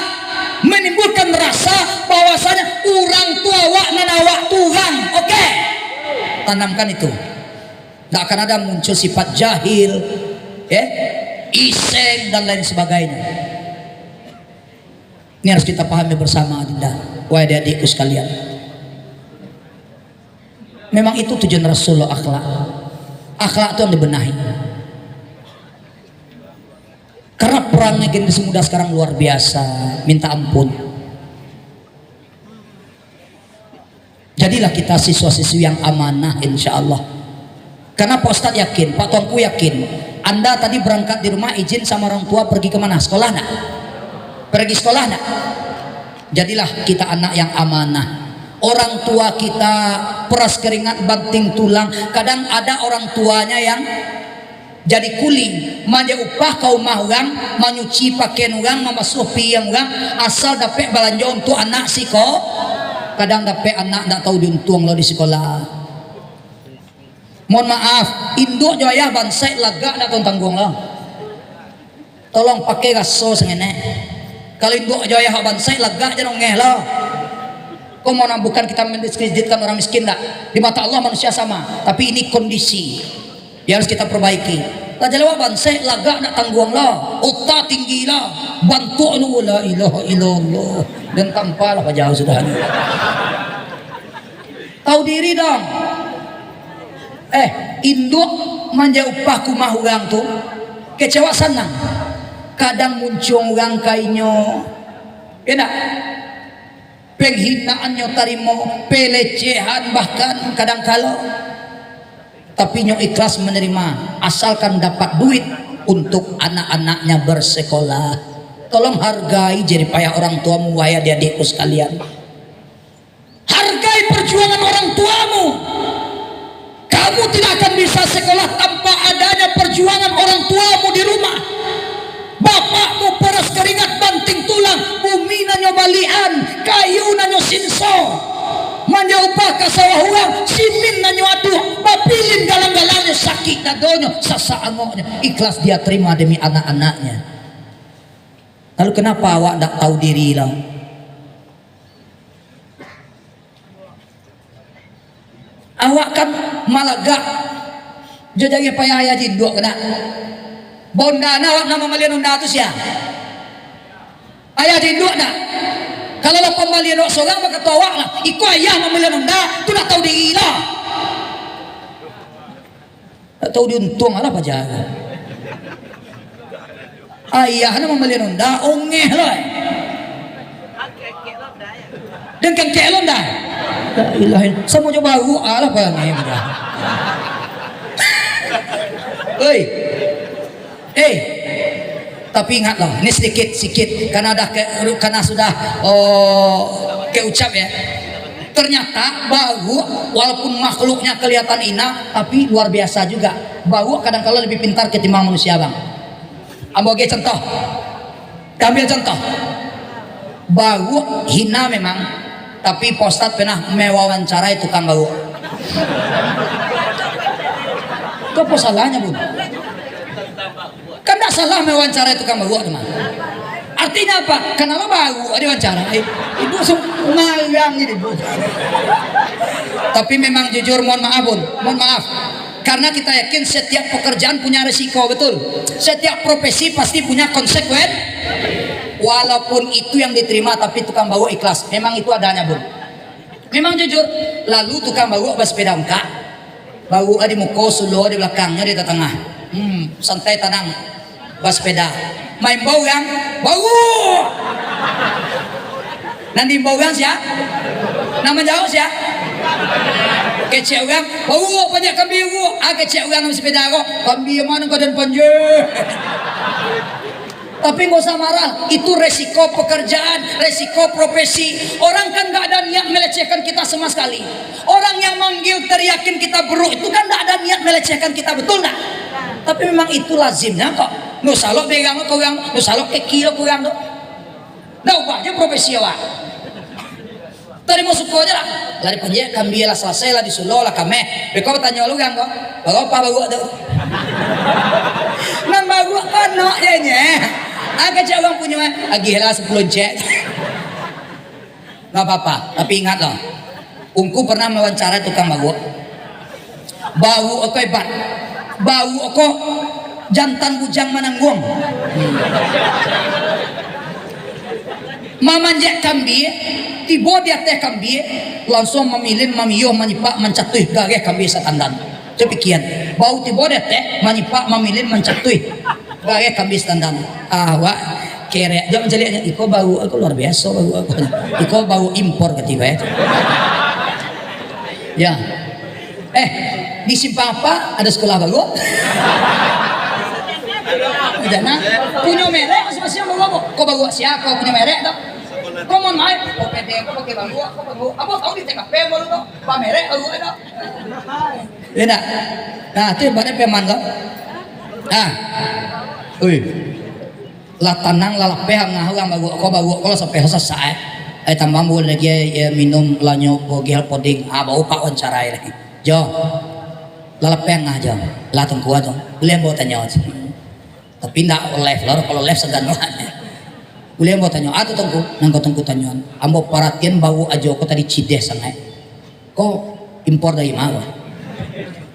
menimbulkan rasa bahwasanya orang tua awak dan awak Tuhan. Oke. Tanamkan itu. Tidak akan ada muncul sifat jahil, iseng dan lain sebagainya. Ini harus kita pahami bersama, dinda. Wahai adik-adikku sekalian. Memang itu tujuan Rasulullah, akhlak. Akhlak itu yang dibenahi. Karena perangnya generasi muda sekarang luar biasa, minta ampun. Jadilah kita siswa-siswi yang amanah, insya Allah. Karena Pak Ustadz yakin, Pak Tuanku yakin, Anda tadi berangkat di rumah izin sama orang tua pergi kemana? Sekolah nak? Pergi sekolah nak? Jadilah kita anak yang amanah. Orang tua kita peras keringat banting tulang. Kadang ada orang tuanya yang jadi kuli, manja upah kaum orang, menyuci pakaian orang, membasuh piang orang, asal dapat belanja untuk anak sih kok. Kadang dapat anak tak tahu diuntung lo di sekolah. Mohon maaf, induk jaya bansai lega nak tanggung lo. Tolong pakai gaso sengene. Kalau induk jaya bansai lega jangan ngeh lo. Kau mau bukan kita mendiskreditkan orang miskin tak? Di mata Allah manusia sama, tapi ini kondisi yang harus kita perbaiki. Raja lawan saya laga nak tanggung lah, otak tinggi lah, bantu nu la ilaha illallah dan tanpa lah jauh sudah. Tahu diri dong. Induk manja upah kumah orang tu kecewa senang. Kadang muncul orang kainyo, enak. Penghinaannya tarimo, pelecehan bahkan kadang kala, tapi nyo ikhlas menerima asalkan dapat duit untuk anak-anaknya bersekolah. Tolong hargai jerih payah orang tuamu, wahai adik-adikku sekalian. Hargai perjuangan orang tuamu. Kamu tidak akan bisa sekolah tanpa adanya perjuangan orang tuamu di rumah. Bapakmu peras keringat banting tulang, bumi nanyo balian, kayu nanyo sinso, manja upah kasawah uang, simin nanyo aduh, bapilin galang-galangnya sakit dadonyo, sasaangoknya, ikhlas dia terima demi anak-anaknya. Lalu kenapa awak tak tahu diri lah? Awak kan malagak, jajagi payah ayah jinduk kena. Bonda na awak nama malian unda tu sia. Ayah jinduk nak. Kalau lah pembalian awak seorang maka tu awak lah. Iku ayah nama malian unda tu nak tahu diri lah. Tak tahu diuntung lah apa jaga. Ayah nama malian unda ongeh lah. Dan kan kelon dah. La ilaha illallah. Semua coba baru lah apa ni. Oi. Tapi ingatlah, ini sedikit karena sudah keucap ya. Ternyata bau walaupun makhluknya kelihatan indah, tapi luar biasa juga. Bau kadang-kadang lebih pintar ketimbang manusia bang. Ambil contoh, Bau hina memang, Tapi Pak Ustadz pernah mewawancarai tukang bau. Itu apa salahnya, Bu? Kan tidak salah mewawancarai tukang bau, teman. Artinya apa? Kenapa bau diwawancarai? Ibu magang ini, Bu. Tapi memang jujur, mohon maaf, Bun. Mohon maaf. Karena kita yakin setiap pekerjaan punya resiko, betul. Setiap profesi pasti punya konsekuen. Walaupun itu yang diterima, tapi tukang bau ikhlas. Memang itu adanya, Bun. Memang jujur. Lalu tukang bau bersepeda angka. Bau di muka, suluh di belakangnya, di tengah. Santai tenang. Bersepeda. Main bau yang bau. Nanti bau yang siapa? Nama jauh siapa? Kecil orang bau banyak kambing bau. Kecil orang bersepeda kok. Kambing mana kau dan panjang. Tapi nggak usah marah, itu resiko pekerjaan, resiko profesi. Orang kan nggak ada niat melecehkan kita sama sekali. Orang yang manggil teriakin kita bro, itu kan nggak ada niat melecehkan kita, betul nggak? Tapi memang itu lazimnya kok. Nggak salah pegang kau yang, nggak salah kekil kau yang, nggak ubah aja profesi awak. Tadi mau suku aja lah, dari penjek kami lah selesai lah di Solo lah kami. Bekau tanya lu yang kok, apa bawa tu? Nan bawa kan nak jadinya. Agak cak orang punya lagi lah 10 cek. Nggak apa-apa, tapi ingat loh, Ungku pernah mewawancara tukang bau. Bau aku hebat, bau aku jantan bujang menanggung. Mamanjak kambing, tiba dia teh kambing, langsung memilih memiyuh menyipak mencatuh gagah kambing setandan. Cepikian, bau tiba dia teh menyipak memilih mencatuh gagah kambing setandan. Wak kerek, jangan jadi iko bau aku luar biasa bau aku. Iko bau impor ketiba. Ya, di Simpang apa ada sekolah bau? Jangan punya merek masing-masing bau. Kau bau siapa? Kau punya merek tak? Kau mau main? Kau PT kau pakai bau? Kau bau? Apa tahu di TKP baru tu? Pak merek bau ada? Beda. Nah, tu pada peman kau. Nah, lah tenang lah pehang ngahang bau. Kau bau kalau sampai selesai. Tambah boleh lagi minum lanyo bogel poding. Bau pak wancarai lagi. Jo, lalapeng aja. Lah tunggu aja. Boleh mau tanya aja. Tapi ndak live lah, kalau live segan banget. Boleh mau tanya, atau tunggu, nangko tunggu tanyaan. Ambo perhatian bau aja kok tadi cideh sangat. Kok impor dari mana?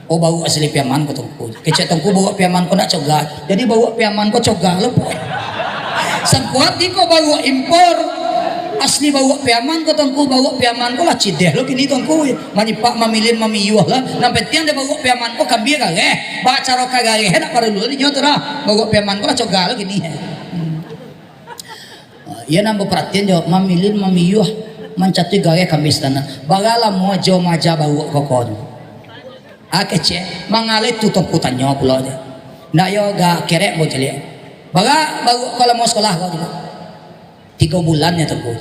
Oh bau asli piaman kok tunggu. Kecek tunggu bau piaman kok nak cogah. Jadi bau piaman kok cogah lo. Sangkuat di kok bau impor. Asli bau piaman kok tunggu bau piaman kok lah cideh lo kini tunggu. Manipak mamilin mamiyuh lah. Nampak tiang dia bau piaman kok kambing kagak. Baca roka kagak nak pada dulu ni nyotra. Bau piaman kok lah cogah lo kini. Ia nambah perhatian jawab mamilin mamiyuh mencatu gaya kambing tanah. Bagala mau jauh maja bau kokon. Kece mangalih tu tungku tanya pula aja. Nak yo gak kerek mau celi. Baga bau kalau mau sekolah kau juga. 3 bulan ya tunggu.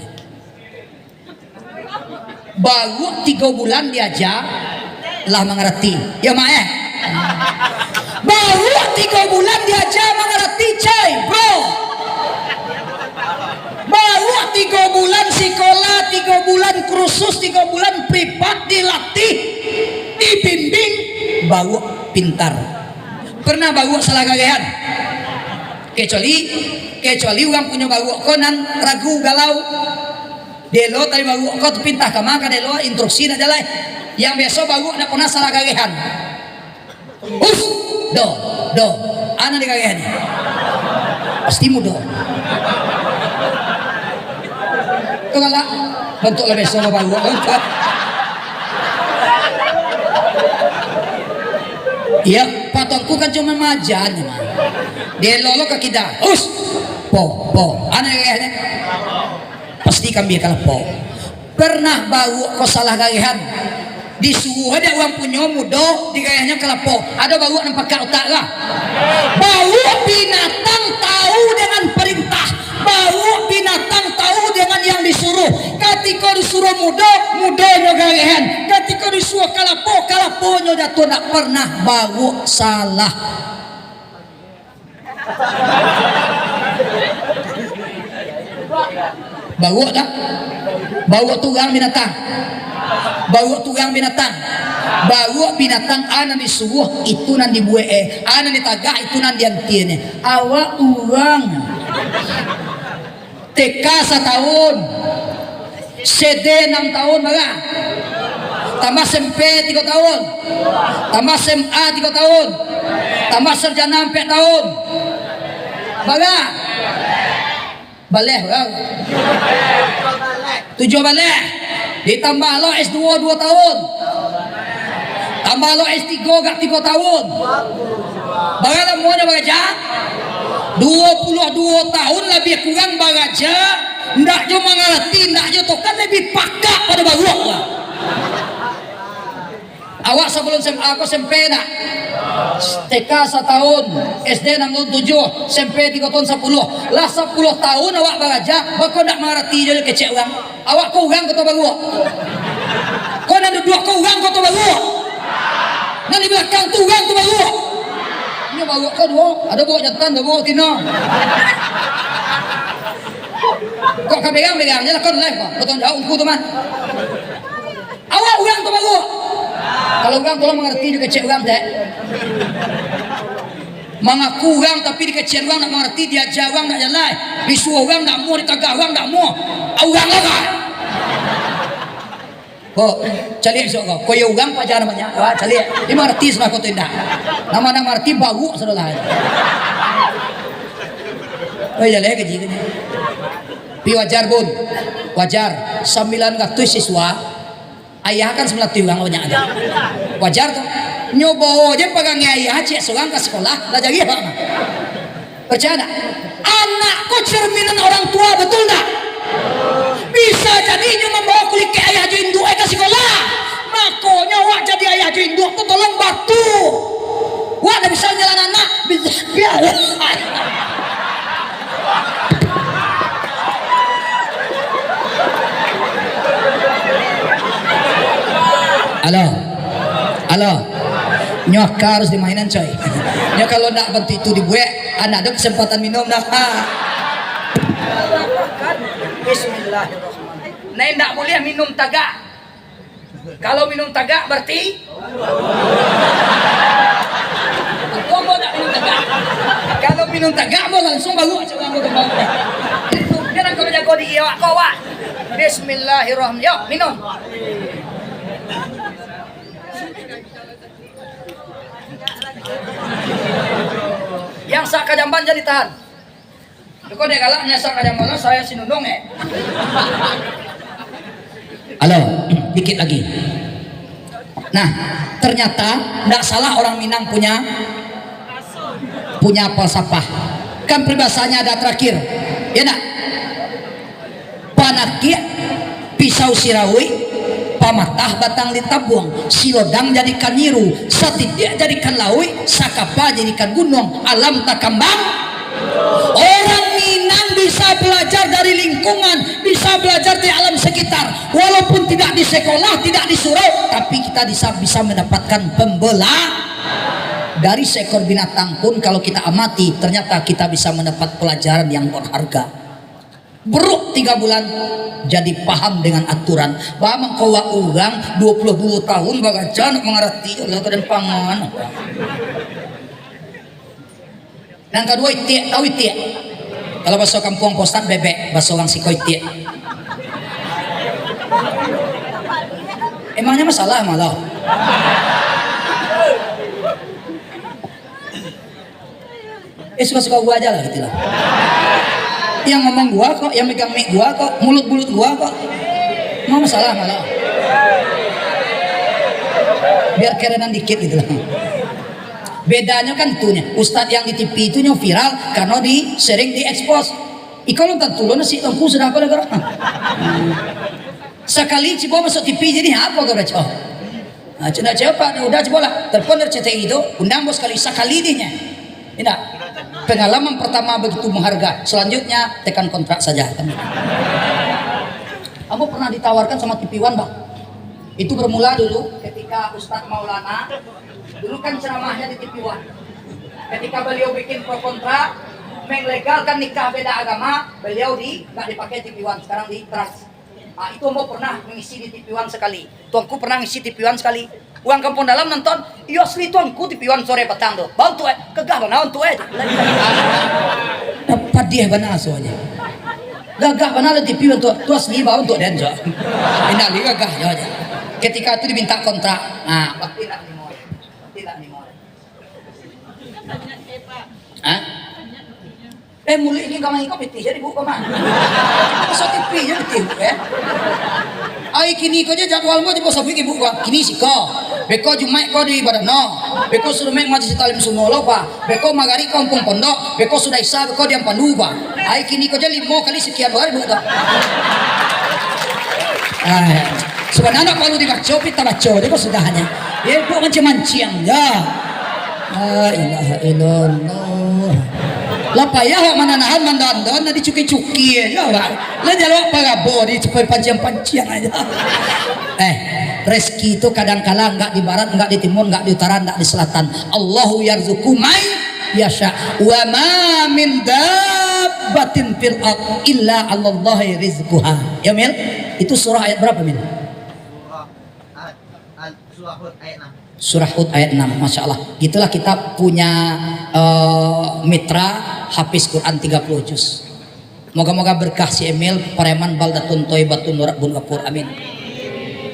Baru 3 bulan diajar lah mengerti. Ya mak Baru 3 bulan diajar mengerti coy bro. Baru 3 bulan sekolah, 3 bulan kursus, 3 bulan privat dilatih, dibimbing, baru pintar. Pernah baru salah gagehan? Kecuali orang punya baru konan ragu galau. Delo tadi baru kau pintah ke maka delo instruksi nak jalan. Yang biasa baru nak pernah salah gagehan. Do, ana di gagehan. Pasti mudah. Kau galak bentuk lebih sama baru. Iya, patongku kan cuma majan, dia lolo ke kita. Po, ana gagehan. Pasti kami kalah po. Pernah bau kau salah gagehan disuruh ada uang punya mudo di gayanya kelapo ada bau nampak kau tak lah. Bau binatang tahu dengan perintah, bau binatang tahu dengan yang disuruh. Ketika disuruh mudonya gagehan, ketika disuruh kalaponya jatuh. Tak pernah bau salah. Bawa dah. Bawa tugang binatang. Bawa tugang binatang. Bawa binatang ana disuruh itu nan dibuat ana ditagak itu nan diantiannya. Awak urang TK 1 tahun, CD 6 tahun baga. Tambah SMP 3 tahun. Tambah SMA 3 tahun. Tambah sarjana 4 tahun. Baga. Baleh bang. 7 baleh. Ditambah lo S2 2 tahun. Tambah lo S3 gak 3 tahun. Bagaimana mau ada bagaja? 22 tahun lebih kurang bagaja. Ndak jo mengerti, ndak jo tokan lebih pakak pada baru. Awak sebelum SMA aku SMP nak. TK 1 tahun, SD 6 tahun 7, SMP 3 tahun 10. Lah 10 tahun awak bagaja, kau ndak mengerti dia kecek orang. Awak kau orang kau baru. Kau nak dua kau orang kau baru. Nanti belakang tu orang tu baru. Ini baru kau dua, ada bawa jantan, ada bawa tina. Kau kan pegang, je lah kau live kau. Kau tahu jauh aku tu mah. Awak orang tu baru. Kalau orang tolong mengerti dia kecil orang tak. Mengaku orang tapi dikecil orang nak mengerti, dia jawang nak jalan. Disuruh orang nak mau, ditagak orang nak mau. Orang lah. Kau cari esok kau yang orang pacar namanya. Wah cari, dia mengerti sudah kau tindak. Nama mengerti baru sudah lah. Oh jalan kerja ni. Pi wajar bun, wajar 900 siswa. Ayah kan 9 orang banyak ada. Wajar tu. Nyoba aja pegang ayah cek seorang ke sekolah, lah jadi apa? Percaya tak? Anakku cerminan orang tua, betul tak? Bisa jadi nyo membawa kulit ke ayah jo induk ke sekolah. Makanya wak jadi ayah jo induk tu tolong batu. Wak dah bisa jalan anak, bisa biar. Halo, nyok harus dimainan coy. Nyok kalau nak bantu itu dibuat, anak ada kesempatan minum dah. Bismillahirrahmanirrahim. Nah, tidak boleh minum tagak. Kalau minum tagak berarti kau mau tak minum tagak? Kalau minum tagak mau langsung baru coba mau kembali. Itu jangan kau jago di awak kau wak. Bismillahirrahmanirrahim. Yuk minum. Yang sak kajamban jadi tahan. Kau dek galaknya sak kajamban saya sinundung Halo, dikit lagi. Nah, ternyata tidak salah orang Minang punya falsafah. Kan peribahasanya ada terakhir. Ya nak? Panakir pisau sirawi, pamatah batang ditabung, silodang jadikan nyiru, satidik jadikan lawi, sakapa jadikan gunung, alam tak kembang. Orang Minang bisa belajar dari lingkungan, bisa belajar di alam sekitar, walaupun tidak di sekolah, tidak di surau, tapi kita bisa mendapatkan dari seekor binatang pun. Kalau kita amati, ternyata kita bisa mendapat pelajaran yang berharga. Beruk 3 bulan jadi paham dengan aturan. Paham kau orang 22 tahun bagaja nak mengerti Allah dan pangan. Yang kedua itik, tahu itik. Kalau bahasa kampung postat bebek, bahasa orang Siko itik. Emangnya masalah malah. Suka-suka gua aja lah gitu lah. Yang ngomong gua kok, yang megang mic gua kok, mulut-mulut gua kok. Mau masalah malah. Biar kerenan dikit gitu lah. Bedanya kan itunya, Ustadz yang di TV itu viral karena sering diekspos. Kalau tentu lo nasi tengku sudah apa lagi? Sekali coba masuk TV jadi apa kau baca? Nah, cina siapa? Udah coba lah. Telepon dari CTI itu, undang bos sekali dihnya. Tidak. Pengalaman pertama begitu mengharga. Selanjutnya tekan kontrak saja. Kamu pernah ditawarkan sama TV One bang? Itu bermula dulu ketika Ustadz Maulana dulu kan ceramahnya di TV One. Ketika beliau bikin pro kontra, melegalkan nikah beda agama, beliau nggak dipakai TV One, sekarang di Trans. Itu mau pernah mengisi di TV One sekali. Tuanku pernah ngisi TV One sekali. Uang kampung dalam nonton, iya asli tuanku TV One sore petang tuh. Bau tuh, kegah banawan tuh dapat dia benar soalnya. Gagah benar TV One tuh asli bau tuh dan jo. Ini lagi gagah aja. Ketika itu diminta kontrak, nah, tidak dimulai. Hah? Mulai ini kamar ini peti jadi buka mana? Masa TV je peti ya? Ai kini kau je jadwal mo di pasal pergi buka. Kini sih kau, beko Jumat kau di badan no, beko sudah main majlis talim semua lopa, beko magari kampung pondok, beko sudah isa beko di Ampandu ba. Ai kini kau je 5 kali sekian hari buka. Sebenarnya kalau dibaca kita baca, dia sudah hanya, ya buat macam-macam ya. Ilaha illallah. Lah payah mana nahan mandan-dan na dicuki-cuki aja lah. Lah jaluk parabo di supaya panciang-panciang aja. Rezeki itu kadang-kala enggak di barat, enggak di timur, enggak di utara, enggak di selatan. Allahu yarzuqu may yasha wa ma min dabbatin fil ard illa 'alallahi rizquha. Ya Mil, itu surah ayat berapa Mil? Surah Hud ayat 6. Surah Hud ayat 6, Masya Allah. Itulah kita punya mitra hafiz Quran 30 juz. Moga-moga berkah si Emil, pareman baldatun toibatun nurabun ghafur, amin.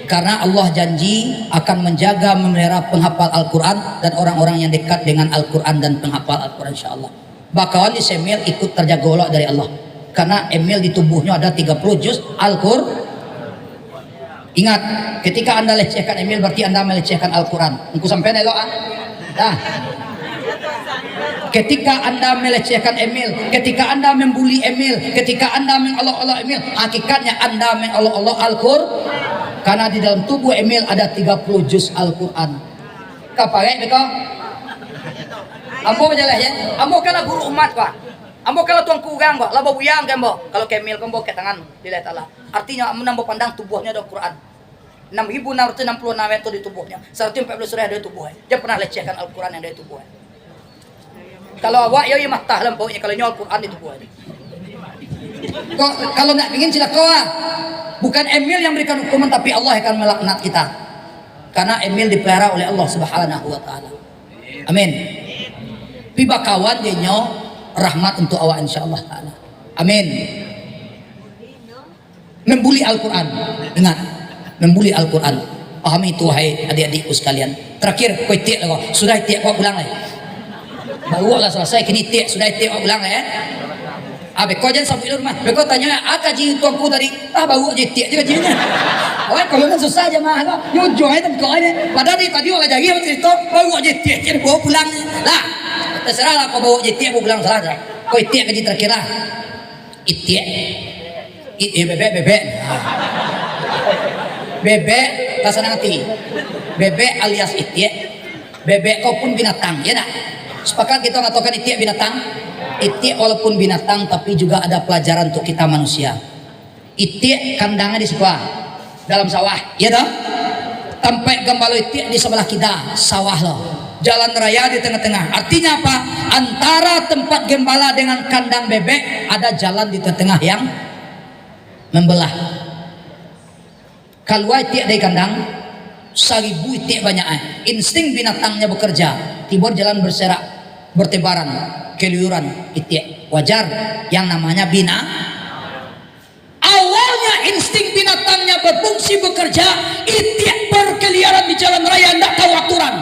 Karena Allah janji akan menjaga memelihara penghafal Al-Quran dan orang-orang yang dekat dengan Al-Quran dan penghafal Al-Quran, insya Allah. Bakalan si Emil ikut terjaga Allah dari Allah. Karena Emil di tubuhnya ada 30 juz Al-Quran. Ingat, ketika Anda lecehkan Emil berarti Anda melecehkan Al-Quran. Engkau sampai nelo nah. Ketika Anda melecehkan Emil, ketika Anda membuli Emil, ketika Anda mengolok-olok Emil, hakikatnya Anda mengolok-olok Al-Quran. Karena di dalam tubuh Emil ada 30 juz Al-Quran. Kapakai mereka? Ambo berjalan ya. Ambo kala guru umat pak. Ambo kala tuang kugang pak. Labo buyang kan pak. Kalau Emil kan ke tangan dilihat Allah. Artinya menambah pandang tubuhnya ada Quran. 6.666 itu di tubuhnya, 114 surah ada di tubuhnya. Dia pernah lecehkan Al-Quran yang ada di tubuhnya. Kalau awak ya matah lampaunya kalau nyol Quran di tubuhnya. Kalau nak ingin sila kau, bukan Emil yang berikan hukuman tapi Allah akan melaknat kita. Karena Emil dipelihara oleh Allah Subhanahu wa taala. Amin. Piba kawan dia nyo rahmat untuk awak insyaallah taala. Amin. Membuli Al-Quran, ingat, membuli Al-Quran. Pahami itu wahai adik-adikku sekalian. Terakhir, kau tiak lah kau. Sudah tiak kau pulang lah. Bawa lah selesai, kini tiak, sudah tiak kau pulang lah ya. Kau jangan sampai rumah. Kau tanya, kaji tuanku tadi. Bawa je tiak je kajinya. Kalau kan susah aja mah. Nyujung aja kau ini. Padahal tadi orang jagi apa cerita. Bawa je tiak, jadi bawa pulang. Lah, terserah lah kau bawa je tiak, bawa pulang salah. Kau tiak kaji terakhir lah. Itiak. Bebek rasa nanti bebek alias itiak, bebek kau pun binatang ya nak. Sepakat kita ngatakan itiak binatang. Itiak walaupun binatang tapi juga ada pelajaran untuk kita manusia. Itiak kandangnya di sebuah dalam sawah ya dah. Sampai gambalo itiak di sebelah kita sawah loh, jalan raya di tengah-tengah. Artinya apa? Antara tempat gembala dengan kandang bebek ada jalan di tengah yang membelah. Kalau tiak dari kandang 1000 tiak banyak. Insting binatangnya bekerja, tibur jalan berserak, bertebaran, keluyuran tiak. Wajar yang namanya bina. Awalnya insting binatangnya berfungsi bekerja, tiak berkeliaran di jalan raya tidak tahu aturan.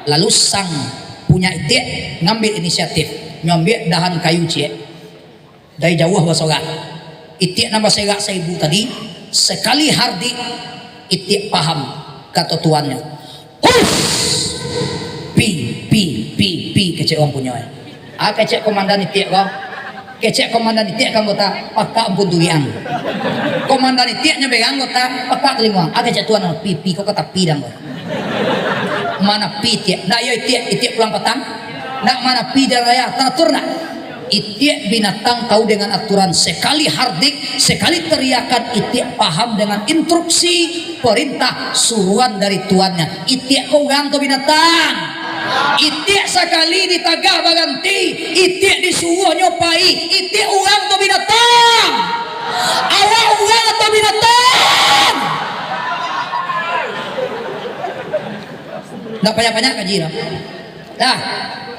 Lalu sang punya tiak ngambil inisiatif, ngambil dahan kayu cie dari jauh basoga. Itiak nama segak 1000 tadi sekali hardik itiak paham kata tuannya. Pi kecek orang punya. Kecek komandan itiak kau. Kecek komandan itiak kan kota pakak ampun tuliang. Komandan itiaknya begang kota pakak telinguang. Kecek tuan pi kau kata pi dang kau. Mana pi itiak? Nak yo itiak pulang petang. Nak mana pi dan raya teratur nak. Itiak binatang tahu dengan aturan. Sekali hardik, sekali teriakan, itiak paham dengan instruksi, perintah, suruhan dari tuannya. Itiak kau gang tuh binatang. Itik sekali ditagah baganti, itik disuruh nyopai, itik orang atau binatang? Awak orang atau binatang? Nggak banyak-banyak kaji lah. Nah,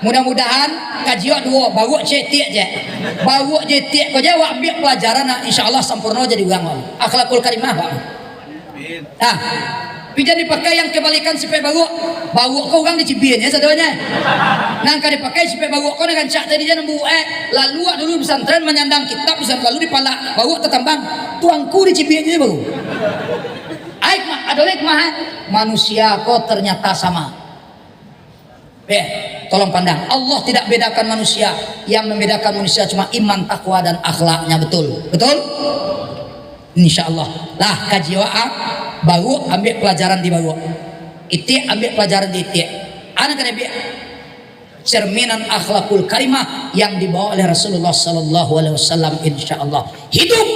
mudah-mudahan kaji dua baru cetik je. Baru cetik kau jawab ambil pelajaran nah, insyaallah sempurna jadi orang. Akhlakul karimah, Pak. Nah, pijan dipakai yang kebalikan supaya baru kau orang dicibin ya sadanya. Nangka dipakai supaya baru kau dengan cak tadi jangan lalu dulu pesantren menyandang kitab pesantren lalu dipalak baru tertambang tuangku dicibin aja baru. Aik mah ada hikmah manusia kau ternyata sama. Tolong pandang, Allah tidak bedakan manusia, yang membedakan manusia cuma iman, takwa dan akhlaknya, betul? Insyaallah lah kaji baru ambil pelajaran di baru itik ambil pelajaran di itik anak kena biar cerminan akhlakul karimah yang dibawa oleh Rasulullah sallallahu alaihi wasallam. Insyaallah hidup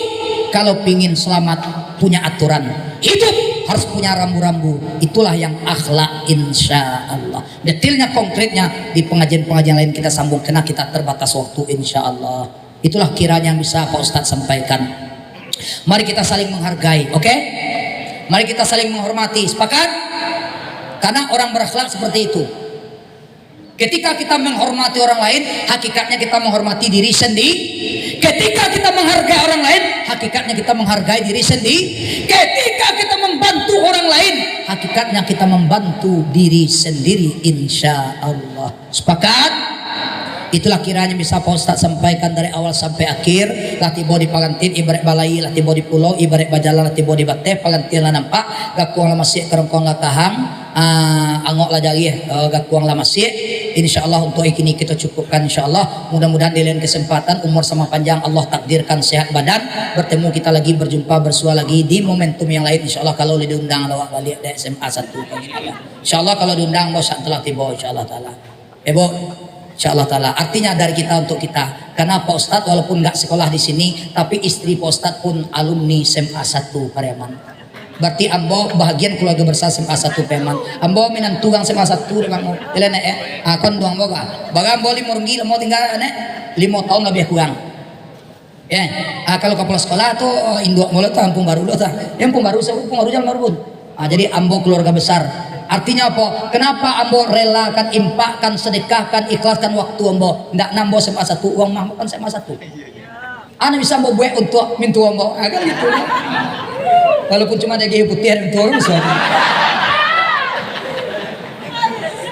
kalau pingin selamat punya aturan, hidup harus punya rambu-rambu, itulah yang akhlak insyaallah. Detailnya konkretnya di pengajian-pengajian lain kita sambung karena kita terbatas waktu insyaallah. Itulah kiranya yang bisa Pak Ustadz sampaikan. Mari kita saling menghargai, oke? Mari kita saling menghormati, sepakat? Karena orang berakhlak seperti itu. Ketika kita menghormati orang lain, hakikatnya kita menghormati diri sendiri. Ketika kita menghargai orang lain, hakikatnya kita menghargai diri sendiri. Ketika kita membantu orang lain, hakikatnya kita membantu diri sendiri. Insya Allah. Sepakat? Itulah kiranya bisa Pak Ustadz sampaikan dari awal sampai akhir. Latibo di Pagantin ibarat balai, latibo di pulau ibarat bajalan, latibo di bate Pagantin lah nampak gakuang lah masih kerongkong lah tahang angok lah jari gakuang lah masih. Insyaallah untuk ini kita cukupkan insyaallah. Mudah-mudahan di lain kesempatan umur sama panjang Allah takdirkan sehat badan, bertemu kita lagi, berjumpa bersua lagi di momentum yang lain insyaallah. Kalau diundang lawak balik dari SMA 1 insyaallah, kalau diundang bos telah tiba insyaallah taala. Bo insyaallah taala. Artinya dari kita untuk kita. Karena Pak Ustadz walaupun nggak sekolah di sini, tapi istri Pak Ustadz pun alumni SMA 1 Pariaman. Berarti ambo bahagian keluarga besar SMA 1 Pariaman. Ambo minan tugang SMA 1 dengan elena kon doang boga. Baga ambo limurgi mau tinggal 5 tahun lebih kurang. Ya. Kalau kepala sekolah tuh induk mulut tuh Ampung Baru tuh. Yang Ampung Baru jalan Marbun. Jadi ambo keluarga besar. Artinya apa? Kenapa ambo relakan, impakkan, sedekahkan, ikhlaskan waktu ambo? Ndak nambo SMA 1 uang mah kan SMA 1. Ana bisa ambo buat untuk mintu ambo. Kan gitu. Walaupun cuma ada gaya putih dan turun soalnya.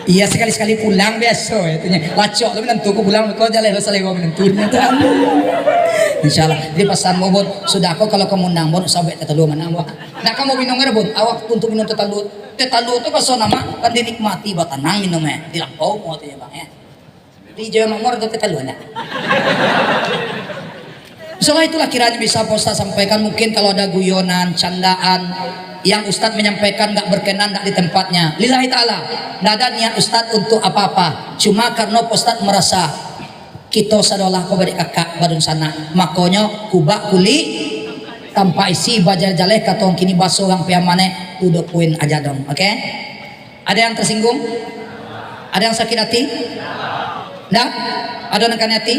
Iya sekali-sekali pulang biasa ya. Lacok lu menentu ku pulang kau jalan selesai gua menentunya. Insyaallah di pesan mau bon sudah aku kalau kamu nang bon sampai tetalu mana bon. Nah kamu minum nggak bon? Awak untuk minum tetalu itu kasih nama kan dinikmati buat tenang minumnya di lampau mau tuh ya bang ya. Di Jawa Nomor itu tetalu nak. Soalnya itulah kiranya bisa Pak Ustadz sampaikan. Mungkin kalau ada guyonan, candaan yang Ustadz menyampaikan nggak berkenan, nggak di tempatnya, lillahi ta'ala nggak ada niat Ustadz untuk apa-apa, cuma karena Pak Ustadz merasa kita sadolah kau beri kakak badun sana makonyo kubak kuli tanpa isi bajar jaleh katong kini baso yang piamane tuduk poin aja dong, oke? Ada yang tersinggung? Ada yang sakit hati? Nggak? Ada yang sakit hati?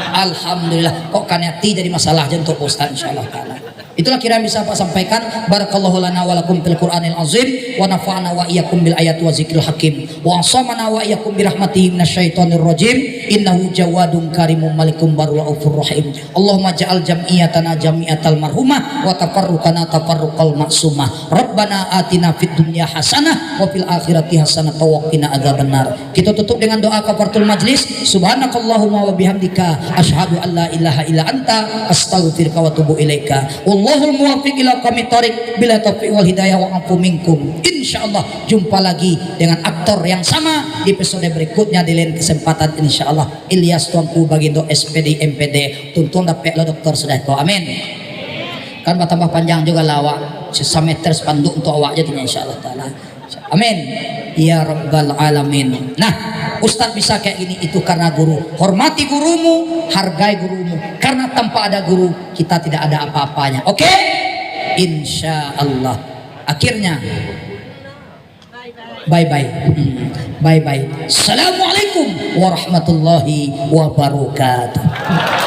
Alhamdulillah, kok kan hati jadi masalah aja untuk Ustaz insyaallah taala. Itulah kira bisa Pak sampaikan. Barakallahu lana wa lakum fil Qur'anil azim wa nafa'ana wa iyyakum bil ayati wa zikril hakim wa asamana wa iyyakum bi rahmatihi minasyaitonir rajim innahu jawadun karimun malikum barraufur rahim. Allahumma ja'al jam'iyatana jami'atal marhumah wa tafarruqana tafarruqal maksumah. Rabbana atina fid dunya hasanah wa fil akhirati hasanah wa qina adzabannar. Kita tutup dengan doa kafaratul majlis. Subhanakallahumma wa bihamdika asyhadu an la ilaha illa anta astaghfiruka wa atubu ilaika. Wallahul muwaffiq ila aqwamit thoriq bila taufiq wal hidayah wa afu minkum. Insyaallah jumpa lagi dengan aktor yang sama di episode berikutnya di lain kesempatan insyaallah. Ilyas Tuanku Bagindo SPD MPD tuntun dapat lo dokter sudah ko. Amin. Kan bertambah panjang juga lawak semeter spanduk untuk awak jadinya insyaallah taala. Amin ya rabbal alamin. Nah, Ustadz bisa kayak gini itu karena guru. Hormati gurumu, hargai gurumu. Karena tanpa ada guru kita tidak ada apa-apanya. Oke? Insya Allah. Akhirnya Bye-bye. Bye-bye. Assalamualaikum warahmatullahi wabarakatuh.